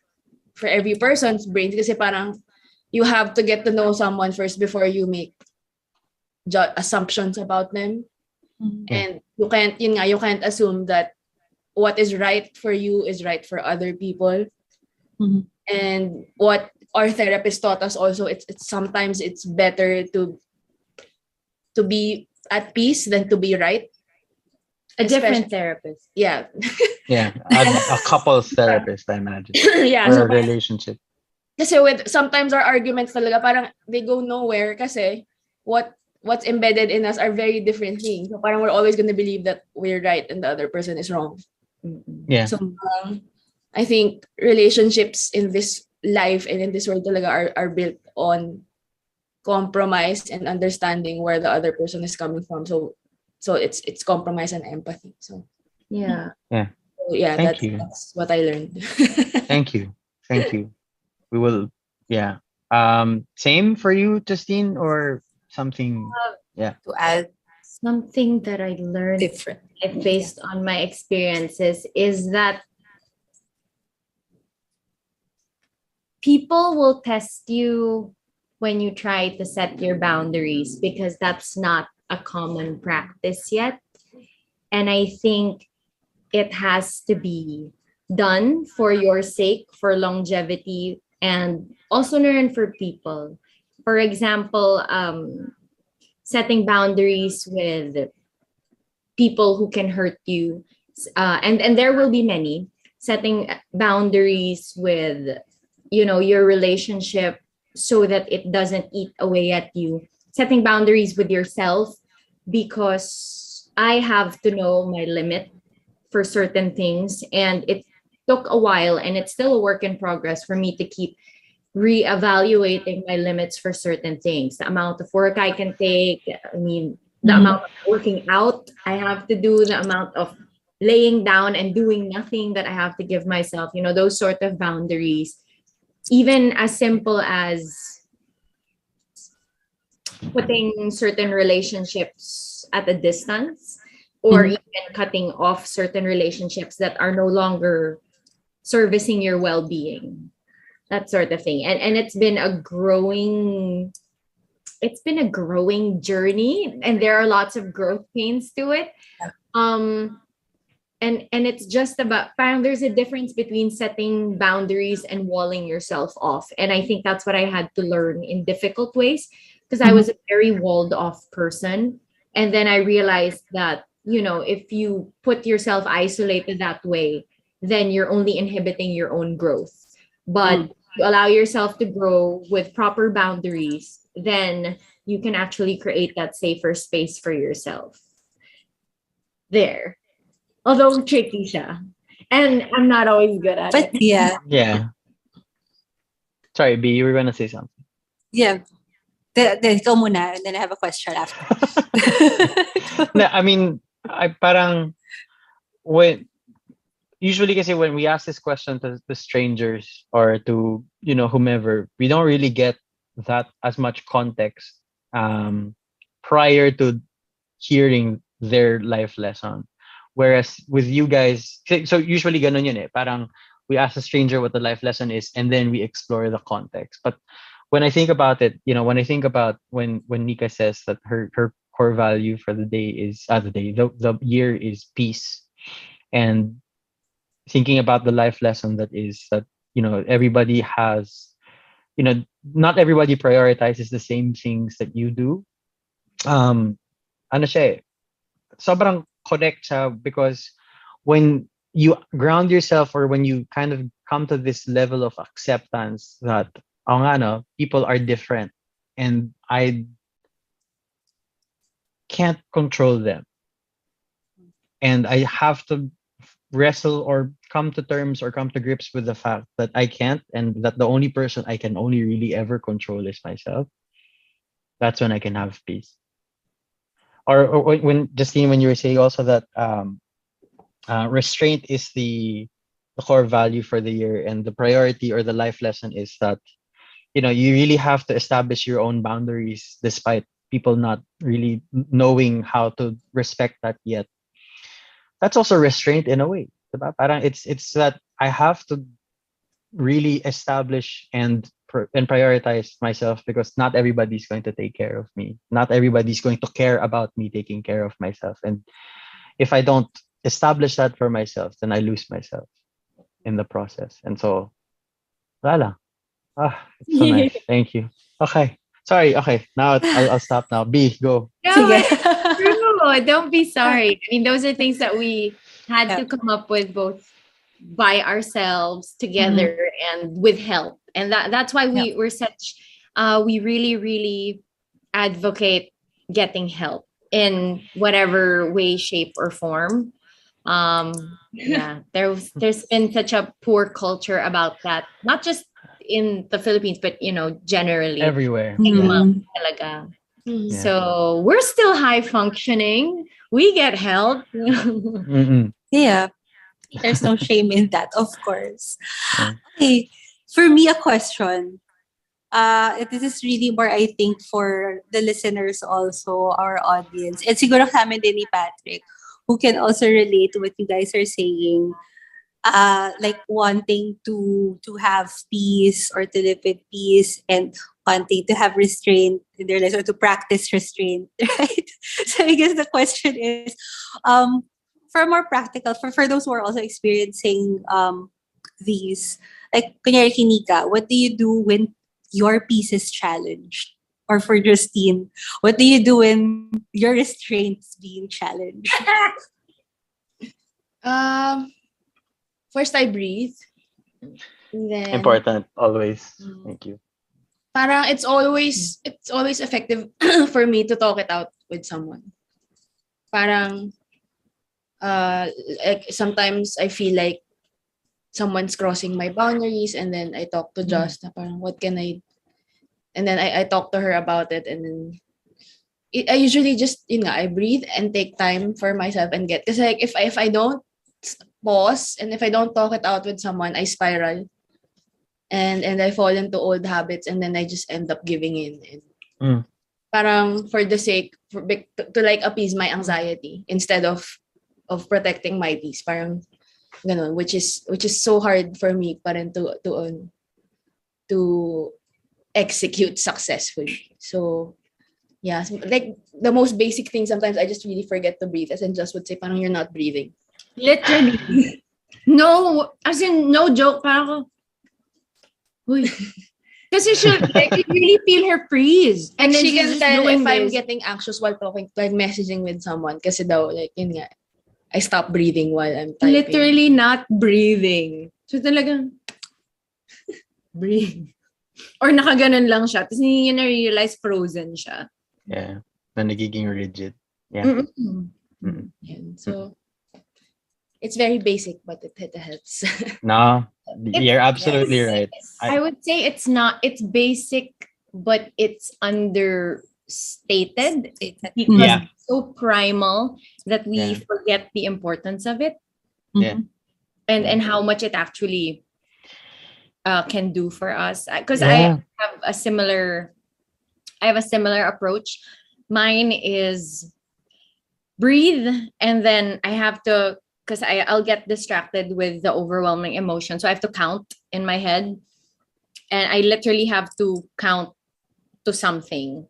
brain, kasi parang you have to get to know someone first before you make assumptions about them. And you can't assume that what is right for you is right for other people. And what our therapist taught us also, it's sometimes it's better to be at peace than to be right. A different therapist. Yeah. Yeah, a couple's therapist, I imagine. Yeah, or so a relationship. Kasi sometimes our arguments talaga parang they go nowhere kasi what's embedded in us are very different things. So parang we're always going to believe that we're right and the other person is wrong. Yeah. So I think relationships in this life and in this world talaga are built on compromise and understanding where the other person is coming from. So it's compromise and empathy. So Yeah. Yeah. yeah, Thank you. that's what I learned. Thank you. Thank you. We will, yeah. Same for you, Justine, or something? Yeah. To add Something that I learned different. based on my experiences is that people will test you when you try to set your boundaries because that's not a common practice yet. And I think it has to be done for your sake, for longevity, and also learn for people. For example, setting boundaries with people who can hurt you, and there will be many. Setting boundaries with, your relationship so that it doesn't eat away at you. Setting boundaries with yourself because I have to know my limit for certain things, and it took a while, and it's still a work in progress for me to keep reevaluating my limits for certain things. The amount of work I can take, the amount of working out I have to do, the amount of laying down and doing nothing that I have to give myself, those sort of boundaries. Even as simple as putting certain relationships at a distance, or even cutting off certain relationships that are no longer servicing your well-being, that sort of thing. And it's been a growing journey, and there are lots of growth pains to it. And it's just about, there's a difference between setting boundaries and walling yourself off. And I think that's what I had to learn in difficult ways, because I was a very walled off person. And then I realized that, if you put yourself isolated that way, then you're only inhibiting your own growth. But you allow yourself to grow with proper boundaries, then you can actually create that safer space for yourself. There. Although tricky siya. And I'm not always good at But it. yeah, Yeah. Sorry, B, you were gonna say something. yeah. Ikaw muna, and then I have a question after. No, I mean, I parang usually kasi when we ask this question to strangers or to whomever, we don't really get that as much context prior to hearing their life lesson. Whereas with you guys, so usually ganun yun eh. Parang we ask a stranger what the life lesson is, and then we explore the context. But when I think about it, when I think about when Nica says that her core value for the day is the year is peace, and thinking about the life lesson that is that everybody has, not everybody prioritizes the same things that you do. Ano siya eh, sobrang connect siya, because when you ground yourself, or when you kind of come to this level of acceptance that people are different and I can't control them, and I have to wrestle or come to terms or come to grips with the fact that I can't, and that the only person I can only really ever control is myself. That's when I can have peace. Or when Justine, when you were saying also that restraint is the core value for the year, and the priority or the life lesson is that you really have to establish your own boundaries despite people not really knowing how to respect that yet. That's also restraint in a way. Diba? Parang it's that I have to really establish and prioritize myself, because not everybody's going to take care of me. Not everybody's going to care about me taking care of myself. And if I don't establish that for myself, then I lose myself in the process. And so, wala. It's so nice. Thank you. Okay. Sorry. Okay. Now I'll stop now. B, go. No, Sige. it's true. Don't be sorry. I mean, those are things that we had to come up with both by ourselves together and with help. And that's why we're such, we really, really advocate getting help in whatever way, shape, or form. Yeah, there's been such a poor culture about that, not just in the Philippines, but generally. Everywhere. Stigma talaga. Mhm. Yeah. So we're still high functioning. We get help. Mm-mm. Yeah. There's no shame in that, of course. Yeah. Okay. For me, a question. This is really more, I think, for the listeners also, our audience. And siguro sa amin din ni Patrick, who can also relate to what you guys are saying. Like wanting to have peace or to live with peace and wanting to have restraint in their lives or to practice restraint, right? So I guess the question is, for more practical, for those who are also experiencing these, like kunyari Nika, what do you do when your peace is challenged? Or for Justine, what do you do when your restraint's being challenged? First I breathe. And then Important always. Thank you. parang it's always effective for me to talk it out with someone. Parang like sometimes I feel like someone's crossing my boundaries, and then I talk to Just na parang what can I, and then I talk to her about it, and then I usually just I breathe and take time for myself and get, because like if I don't pause and if I don't talk it out with someone, I spiral and I fall into old habits, and then I just end up giving in and parang for the sake to like appease my anxiety instead of protecting my peace, parang ganun, which is so hard for me pa rin to execute successfully. So yeah, like the most basic thing, sometimes I just really forget to breathe, as in Just would say parang you're not breathing. Literally. No, as in no joke, parang ako, uy. Kasi like, you really feel her freeze. And then she she's can just tell doing if I'm this. getting anxious while talking, like messaging with someone, kasi daw like yun nga, I stop breathing while I'm typing. Literally not breathing. So talagang breathe. Or nakaganon lang siya. Tapos hindi niya na-realize frozen siya. Yeah. Na nagiging rigid. Yeah. Yan. So it's very basic, but it helps. No, you're absolutely right. I would say it's basic, but it's understated because Yeah. it's so primal that we Yeah. forget the importance of it. Yeah. And how much it actually can do for us. Because Yeah. I have a similar approach. Mine is breathe, and then I have to, because I'll get distracted with the overwhelming emotion. So I have to count in my head. And I literally have to count to something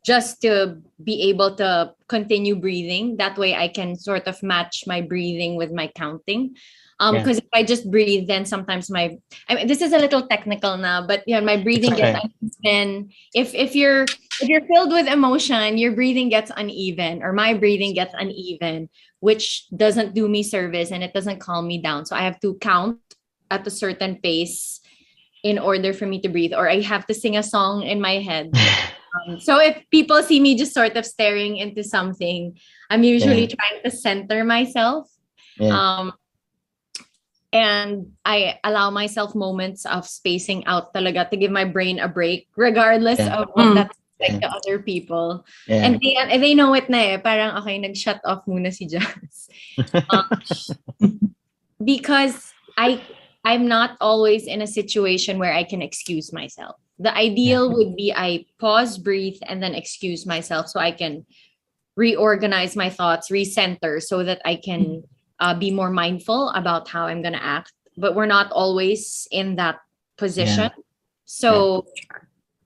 just to be able to continue breathing. That way I can sort of match my breathing with my counting. Because if I just breathe, then sometimes this is a little technical now, but my breathing okay. gets uneven. If you're filled with emotion, your breathing gets uneven, or my breathing gets uneven, which doesn't do me service and it doesn't calm me down. So I have to count at a certain pace in order for me to breathe, or I have to sing a song in my head. So if people see me just sort of staring into something, I'm usually trying to center myself. Yeah. And I allow myself moments of spacing out talaga to give my brain a break, regardless of what that's like to other people. Yeah. And they know it na eh. Parang, okay, nag-shut off muna si Jazz. Because I'm not always in a situation where I can excuse myself. The ideal would be I pause, breathe, and then excuse myself so I can reorganize my thoughts, recenter, so that I can be more mindful about how I'm going to act. But we're not always in that position. So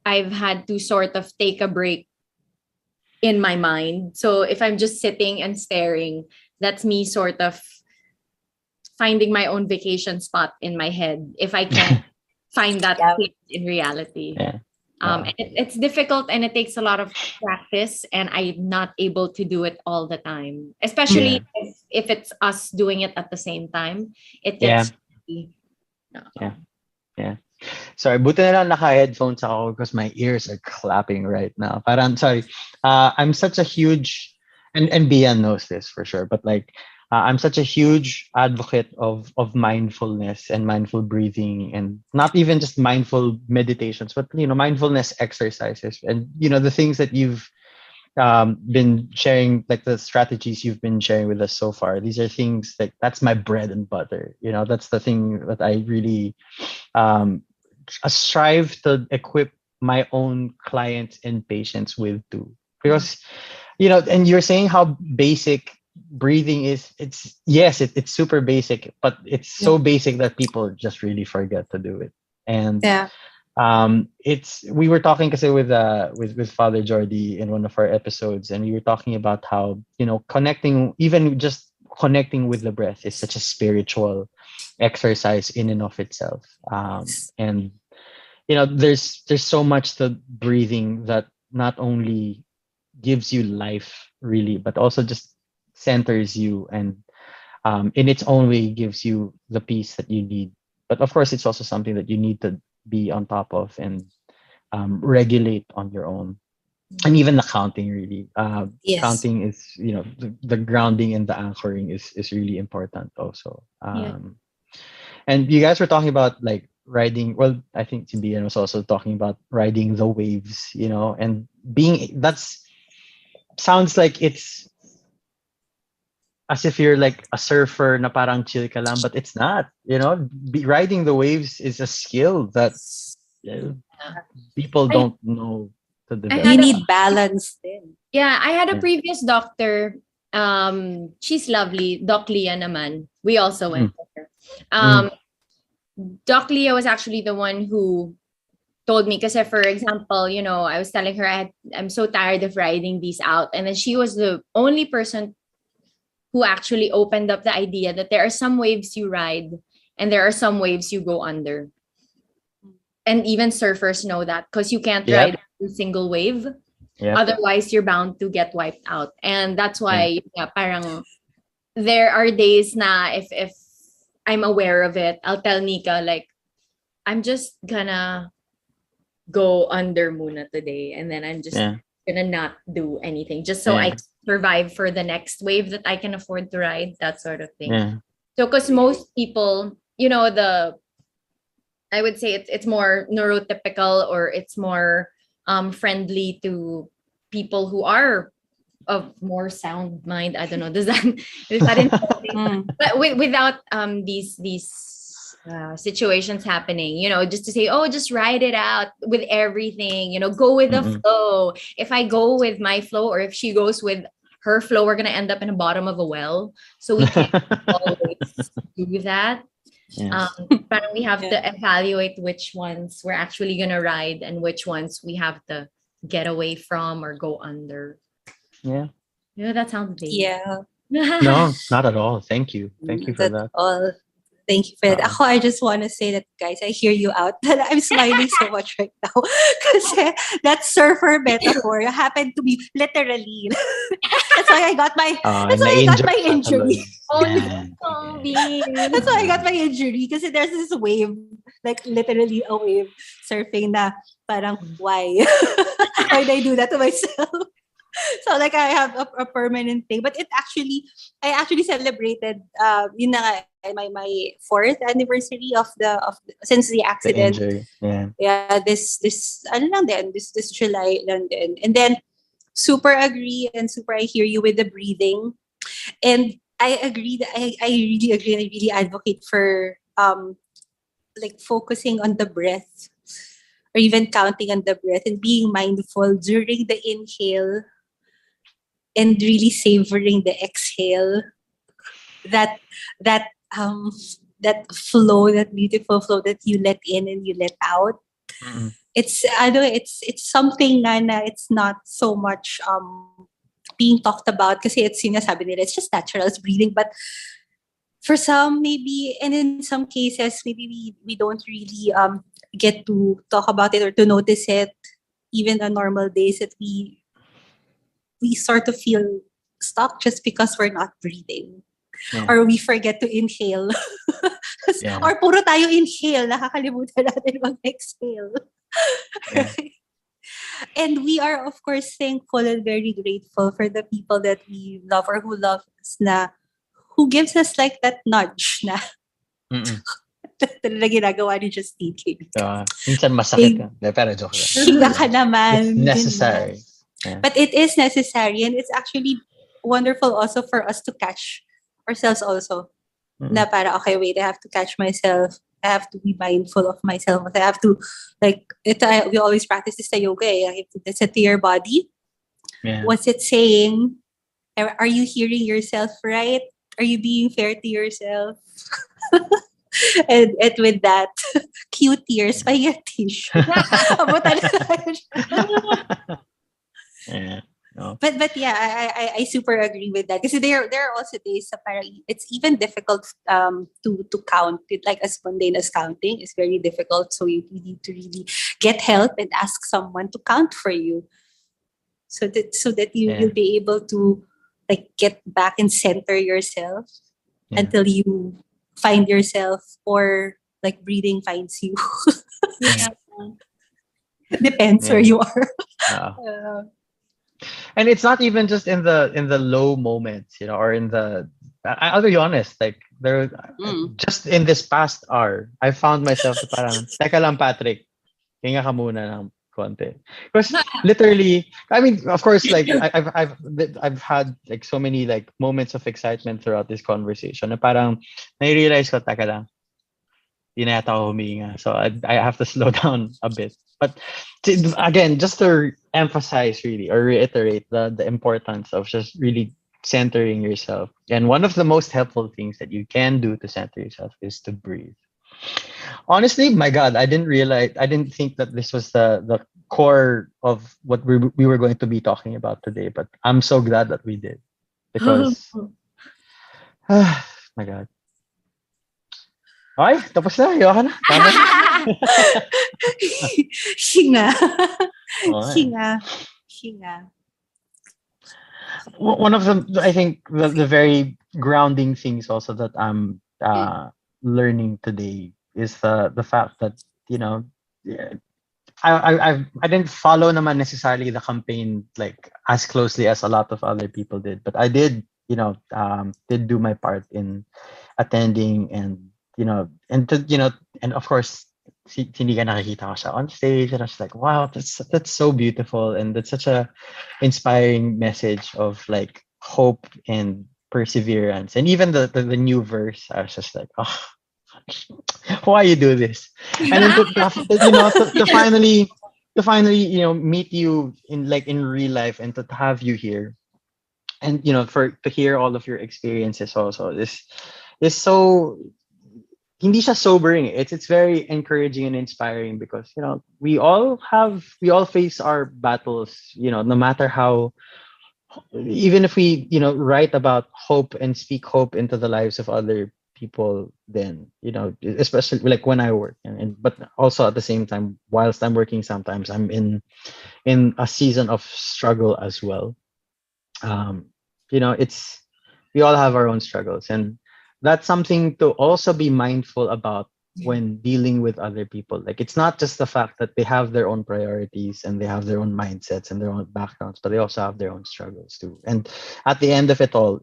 I've had to sort of take a break in my mind. So if I'm just sitting and staring, that's me sort of finding my own vacation spot in my head, if I can find that place in reality. And it's difficult and it takes a lot of practice, and I'm not able to do it all the time, especially if it's us doing it at the same time. It gets Sorry, buti na lang naka-headphones ako because my ears are clapping right now. Parang, sorry, I'm such a huge, and Bian knows this for sure, but like, I'm such a huge advocate of mindfulness and mindful breathing, and not even just mindful meditations, but mindfulness exercises, and the things that you've been sharing, like the strategies you've been sharing with us so far. These are things that's my bread and butter. That's the thing that I really strive to equip my own clients and patients with too, because and you're saying how basic breathing is. It's super basic, but it's so basic that people just really forget to do it. And we were talking kasi with Father Jordi in one of our episodes, and we were talking about how connecting, even just connecting with the breath, is such a spiritual exercise in and of itself. And there's so much to breathing that not only gives you life really, but also just centers you, and in its own way gives you the peace that you need. But of course, it's also something that you need to be on top of and regulate on your own. And even the counting, really. Counting is, the grounding and the anchoring is really important also. And you guys were talking about like riding. Well, I think Tibian was also talking about riding the waves, and sounds like it's as if you're like a surfer na parang chill ka lang, but it's not. Riding the waves is a skill that people don't know to develop. You need balance then. Yeah, I had a previous doctor. She's lovely, Doc Leah naman. We also went with her. Doc Leah was actually the one who told me, because for example, I was telling her I'm so tired of riding these out, and then she was the only person who actually opened up the idea that there are some waves you ride and there are some waves you go under. And even surfers know that, because you can't ride a single wave. Otherwise, you're bound to get wiped out. And that's why parang there are days na if I'm aware of it, I'll tell Nica, like, I'm just gonna go under muna today, and then I'm just gonna not do anything, just so I can survive for the next wave that I can afford to ride, that sort of thing. So because most people, I would say it's more neurotypical, or it's more friendly to people who are of more sound mind. I don't know. Is that interesting? But without these situations happening, just to say, oh, just ride it out with everything, go with the flow. If I go with my flow, or if she goes with her flow, we're gonna end up in the bottom of a well. So we can't always do that. But we have to evaluate which ones we're actually gonna ride and which ones we have to get away from or go under. That sounds big. No, not at all. Thank you for that. Thank you for that. Ako, I just want to say that, guys, I hear you out. I'm smiling so much right now because that surfer metaphor happened to me literally. That's why I got my injury. That's why I got my injury, because there's this wave, like literally a wave surfing na parang why? Why did I do that to myself? So like I have a permanent thing, but I actually celebrated my 4th anniversary of since the accident. The injury. This July lang din. And then super agree and super I hear you with the breathing. And I agree that I really agree and I really advocate for like focusing on the breath, or even counting on the breath and being mindful during the inhale and really savoring the exhale. That flow, that beautiful flow that you let in and you let out. It's something na it's not so much being talked about, kasi it's sinasabi nila it's just natural, it's breathing. But for some, maybe, and in some cases, maybe we don't really get to talk about it or to notice it, even on normal days, that we sort of feel stuck just because we're not breathing. Or we forget to inhale. Or puro tayo inhale, nakakalimutan natin mag-exhale. And we are, of course, thankful and very grateful for the people that we love or who love us, who gives us like that nudge na Mm-mm. talaga ginagawa ni Justine. Minsan masakit ka. Pero joke lang. Higa ka naman. It's necessary. Yeah. But it is necessary, and it's actually wonderful also for us to catch ourselves also. Na para, okay, wait, I have to catch myself. I have to be mindful of myself. I have to, like, we always practice this sa yoga. I have to listen to your body. Yeah. What's it saying? Are you hearing yourself right? Are you being fair to yourself? and with that, cue tears, pahinga tissue. Abutan na. Yeah. No. But yeah, I super agree with that. Because there are also days na parang it's even difficult to count it, like a spontaneous counting is very difficult. So you need to really get help and ask someone to count for you, so that you'll be able to like get back and center yourself until you find yourself, or like breathing finds you. Depends where you are. And it's not even just in the low moments, or in the. I'll be honest, like there, just in this past hour, I found myself parang, teka lang, Patrick, hinga ka muna ng konti. Because literally, I mean, of course, like I've had like so many like moments of excitement throughout this conversation. Na parang nai-realize ko, teka lang, di na yata ako huminga. So I have to slow down a bit. But again, just to emphasize really or reiterate the importance of just really centering yourself. And one of the most helpful things that you can do to center yourself is to breathe. Honestly, my God, I didn't think that this was the core of what we were going to be talking about today. But I'm so glad that we did. Because, my God. Ay, tapos na. Ayoko na. Tama na. Hinga. Hinga. One of the, I think, the very grounding things also that I'm learning today is the fact that, I didn't follow naman necessarily the campaign like as closely as a lot of other people did, but I did, did do my part in attending and and of course, hindi ka nakikita ko siya on stage, and I was like, wow, that's so beautiful, and that's such a inspiring message of like hope and perseverance. And even the new verse, I was just like, oh, why you do this? And then to finally meet you in real life, and to have you here, and to hear all of your experiences also, this is so. Hindi siya sobering. It's very encouraging and inspiring, because we all face our battles, no matter how, even if we write about hope and speak hope into the lives of other people, then especially like when I work, but also at the same time, whilst I'm working, sometimes I'm in a season of struggle as well. It's, we all have our own struggles, and that's something to also be mindful about when dealing with other people. Like, it's not just the fact that they have their own priorities and they have their own mindsets and their own backgrounds, but they also have their own struggles too. And at the end of it all,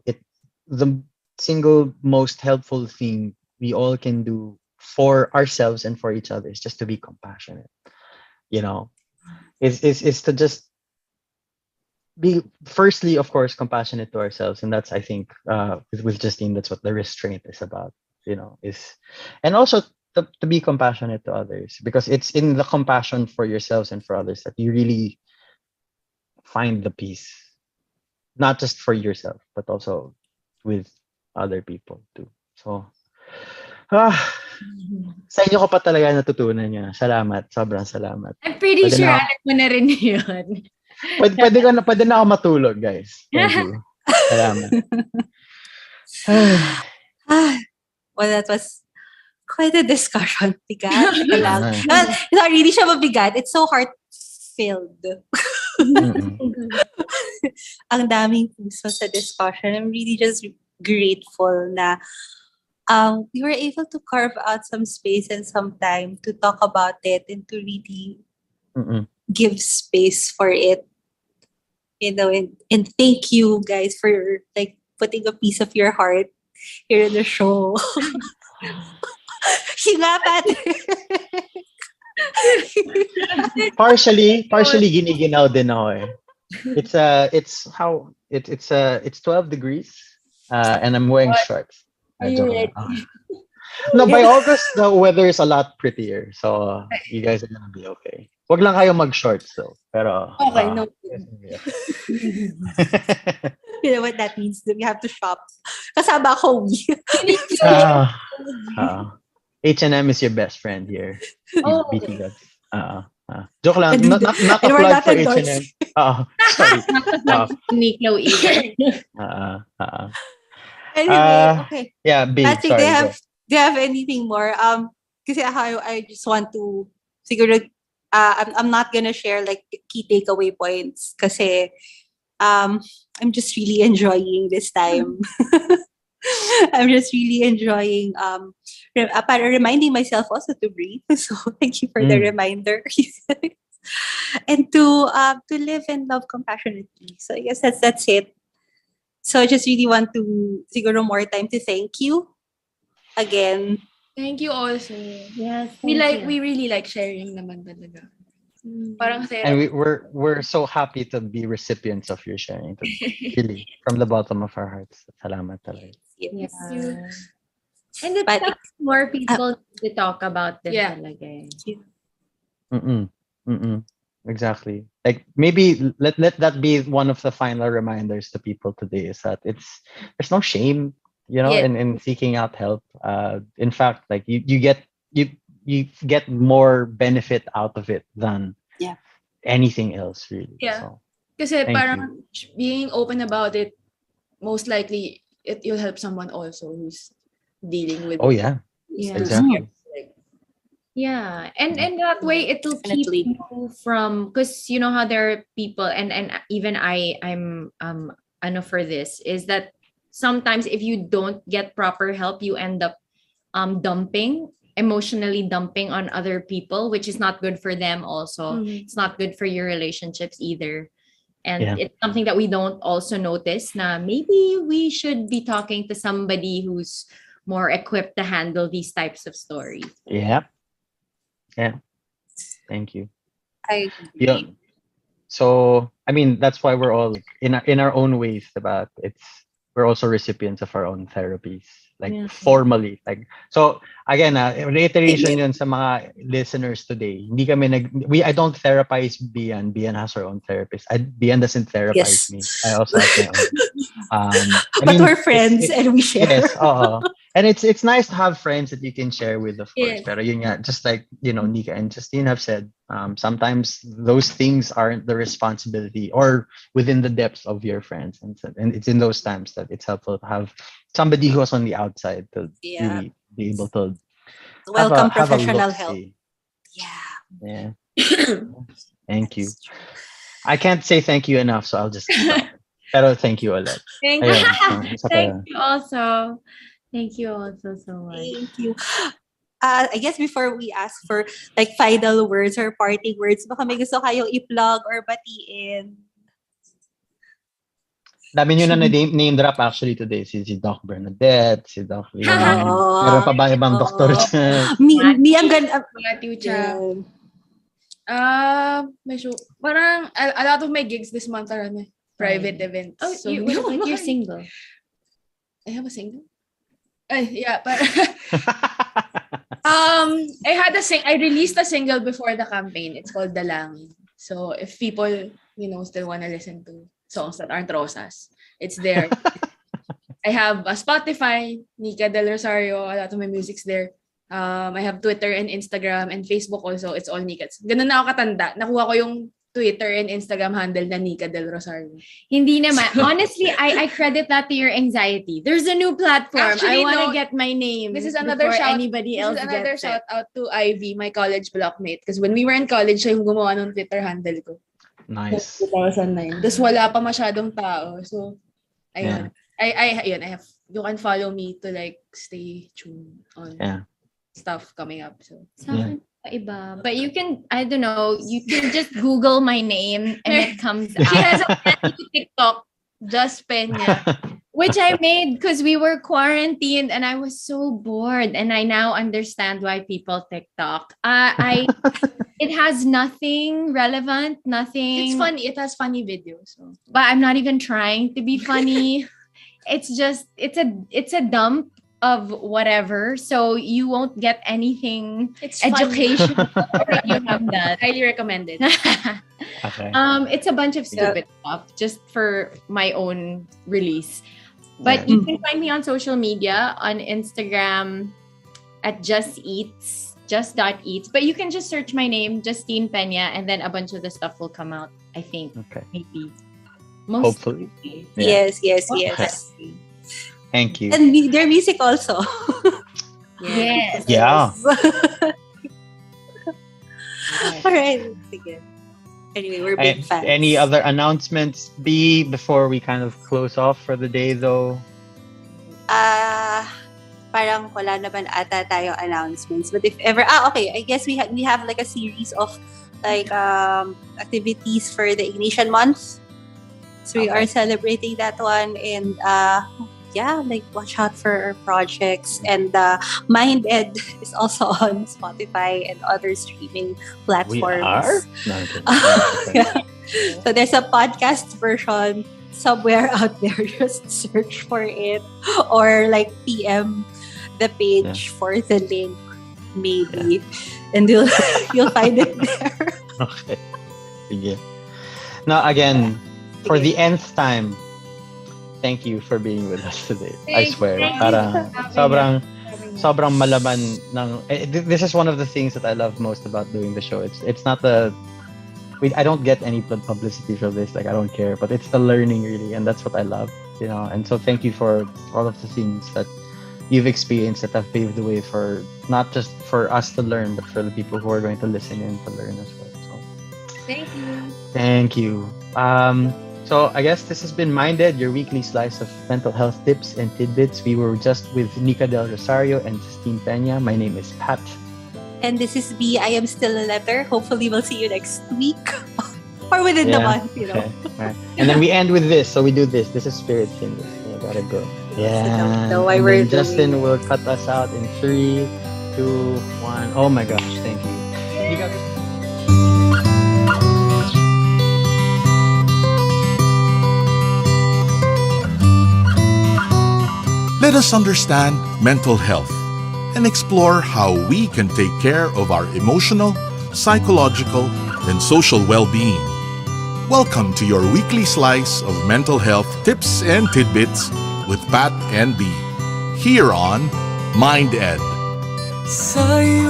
the single most helpful thing we all can do for ourselves and for each other is just to be compassionate. Is to just be, firstly, of course, compassionate to ourselves, and that's, I think, with Justine, that's what the restraint is about. And also to be compassionate to others, because it's in the compassion for yourselves and for others that you really find the peace, not just for yourself, but also with other people too. So, sa inyo ko pa talaga natutunan yun. Salamat, sobrang salamat. I'm pretty sure alam mo na rin yun. Pwede na ako matulog, guys. Thank you. Salamat. Well, that was quite a discussion. Bigat. Sorry, hindi siya mabigat. It's so heart-filled. Ang daming puso sa discussion. I'm really just grateful na we were able to carve out some space and some time to talk about it and to really give space for it. And thank you guys for like putting a piece of your heart here in the show. Hinga, Patrick. Partially giniginaw din ako eh. It's 12 degrees and I'm wearing shorts. Are you Joke lang. ready? No, by August the weather is a lot prettier. So you guys are gonna be okay. Wag lang kayo mag-shorts though. Pero Okay, no. You know what that means? We have to shop. Kasama ko, we. H&M is your best friend here. Oh, BT Gods. Joke lang. Not a And we're plug not for endorsing. H&M. Sorry. Uniqlo either. Anyway, okay. Yeah, B. Patrick, Sorry. do you have anything more? Kasi I just want to siguro I'm not gonna share like key takeaway points kasi I'm just really enjoying this time. I'm just really enjoying para reminding myself also to breathe. So thank you for the reminder. And to live and love compassionately. So I guess that's it. So I just really want to siguro more time to thank you again. Thank you also. Yes. We really like sharing naman talaga. Parang And we're so happy to be recipients of your sharing. Really, from the bottom of our hearts. Salamat talaga. Yes. And it's But more people to talk about this. Yeah. Talaga. Exactly. Like maybe let that be one of the final reminders to people today is that there's no shame, in seeking out help. In fact, like you get more benefit out of it than anything else really. Yeah. So, kasi thank parang being open about it, most likely you'll help someone also who's dealing with it. yeah. Yeah. Exactly. Yeah, and that way it'll keep Definitely. you from, because you know how there are people, and even I'm for this is that sometimes if you don't get proper help, you end up emotionally dumping on other people, which is not good for them. Also, it's not good for your relationships either, and it's something that we don't also notice. Na maybe we should be talking to somebody who's more equipped to handle these types of stories. Yeah. Thank you. I Yeah. So I mean that's why we're all in our own ways about we're also recipients of our own therapies, like formally. Like so again, reiteration yun sa mga listeners today. Hindi kami I don't therapize Bian. Bian has her own therapist. Bian doesn't therapize me. I also have my own. But we're friends and we share. Yes, and it's nice to have friends that you can share with, of course. Pero yun nga, just like Nica and Justine have said, sometimes those things aren't the responsibility or within the depths of your friends, and it's in those times that it's helpful to have somebody who's on the outside to really be able to welcome have a professional look-see. help. Yeah. Thank you. I can't say thank you enough, so I'll just stop. Pero thank you a lot. Thank you also. Thank you also so much. Thank you. I guess before we ask for like final words or parting words, baka may gusto kayong i-plug or batiin. Dami nyo na name drop actually today. Si Doc Bernadette, si Doc Leon. Meron pa ba ibang doktor dyan? Me, I'm gonna... Matthew Cha. Parang a lot of my gigs this month are private events. Oh, so you're single. I have a single? Yeah, but I released a single before the campaign. It's called Dalangin. So if people, still want to listen to songs that aren't rosas, it's there. I have a Spotify, Nica Del Rosario, a lot of my music's there. I have Twitter and Instagram and Facebook also. It's all Nica. Ganun na ako katanda. Nakuha ko yung Twitter and Instagram handle na Nica Del Rosario. Hindi naman. Honestly, I credit that to your anxiety. There's a new platform. Actually, I want to get my name. This is another anybody else This is another gets shout out to Ivy, my college blockmate. Because when we were in college, siya yung gumawa ng Twitter handle ko. Nice. 2009. Tapos wala pa masyadong tao. So, ayun. I have, you can follow me to like stay tuned on stuff coming up. So, iba. But you can, I don't know, you can just Google my name and it comes She out. has a TikTok, Just Pena. Which I made because we were quarantined and I was so bored. And I now understand why people TikTok. It has nothing relevant, nothing. It's funny. It has funny videos. So. But I'm not even trying to be funny. It's just it's a dump of whatever. So you won't get anything It's educational. You have that. Highly recommended. Okay. It's a bunch of stupid stuff just for my own release. But you can find me on social media on Instagram at just.eats. But you can just search my name, Justine Pena, and then a bunch of the stuff will come out, I think. Okay. Maybe. Hopefully. Yes. Thank you. And their music also. Yes. Yeah. All right. Sige. Anyway, we're big fans. Any other announcements, B, before we kind of close off for the day, though? Parang wala naman ata tayo announcements. But if ever, okay. I guess we have like a series of like activities for the Ignition Month. So we are celebrating that one, and like watch out for our projects. And MindEd is also on Spotify and other streaming platforms. We are? No, Yeah. So there's a podcast version somewhere out there. Just search for it, or like PM the page for the link, maybe, and you'll find it there. Okay. Sige. Now, again, for the nth time, thank you for being with us today. I swear. Parang sobrang malaman ng this is one of the things that I love most about doing the show. It's not I don't get any publicity for this, like I don't care, but it's the learning really, and that's what I love, and so thank you for all of the things that you've experienced that have paved the way for not just for us to learn, but for the people who are going to listen in to learn as well. So thank you. So I guess this has been MindEd, your weekly slice of mental health tips and tidbits. We were just with Nica Del Rosario and Justine Pena. My name is Pat. And this is B. I am still a letter. Hopefully we'll see you next week. Or within the month, Okay. Right. And then we end with this. So we do this. This is Spirit Fingers. You gotta go. Yeah. So why And we're then Justin will cut us out in 3, 2, 1. Oh my gosh, thank you. You got Let us understand mental health and explore how we can take care of our emotional, psychological, and social well-being. Welcome to your weekly slice of mental health tips and tidbits with Pat and B, here on MindEd. Sa'yo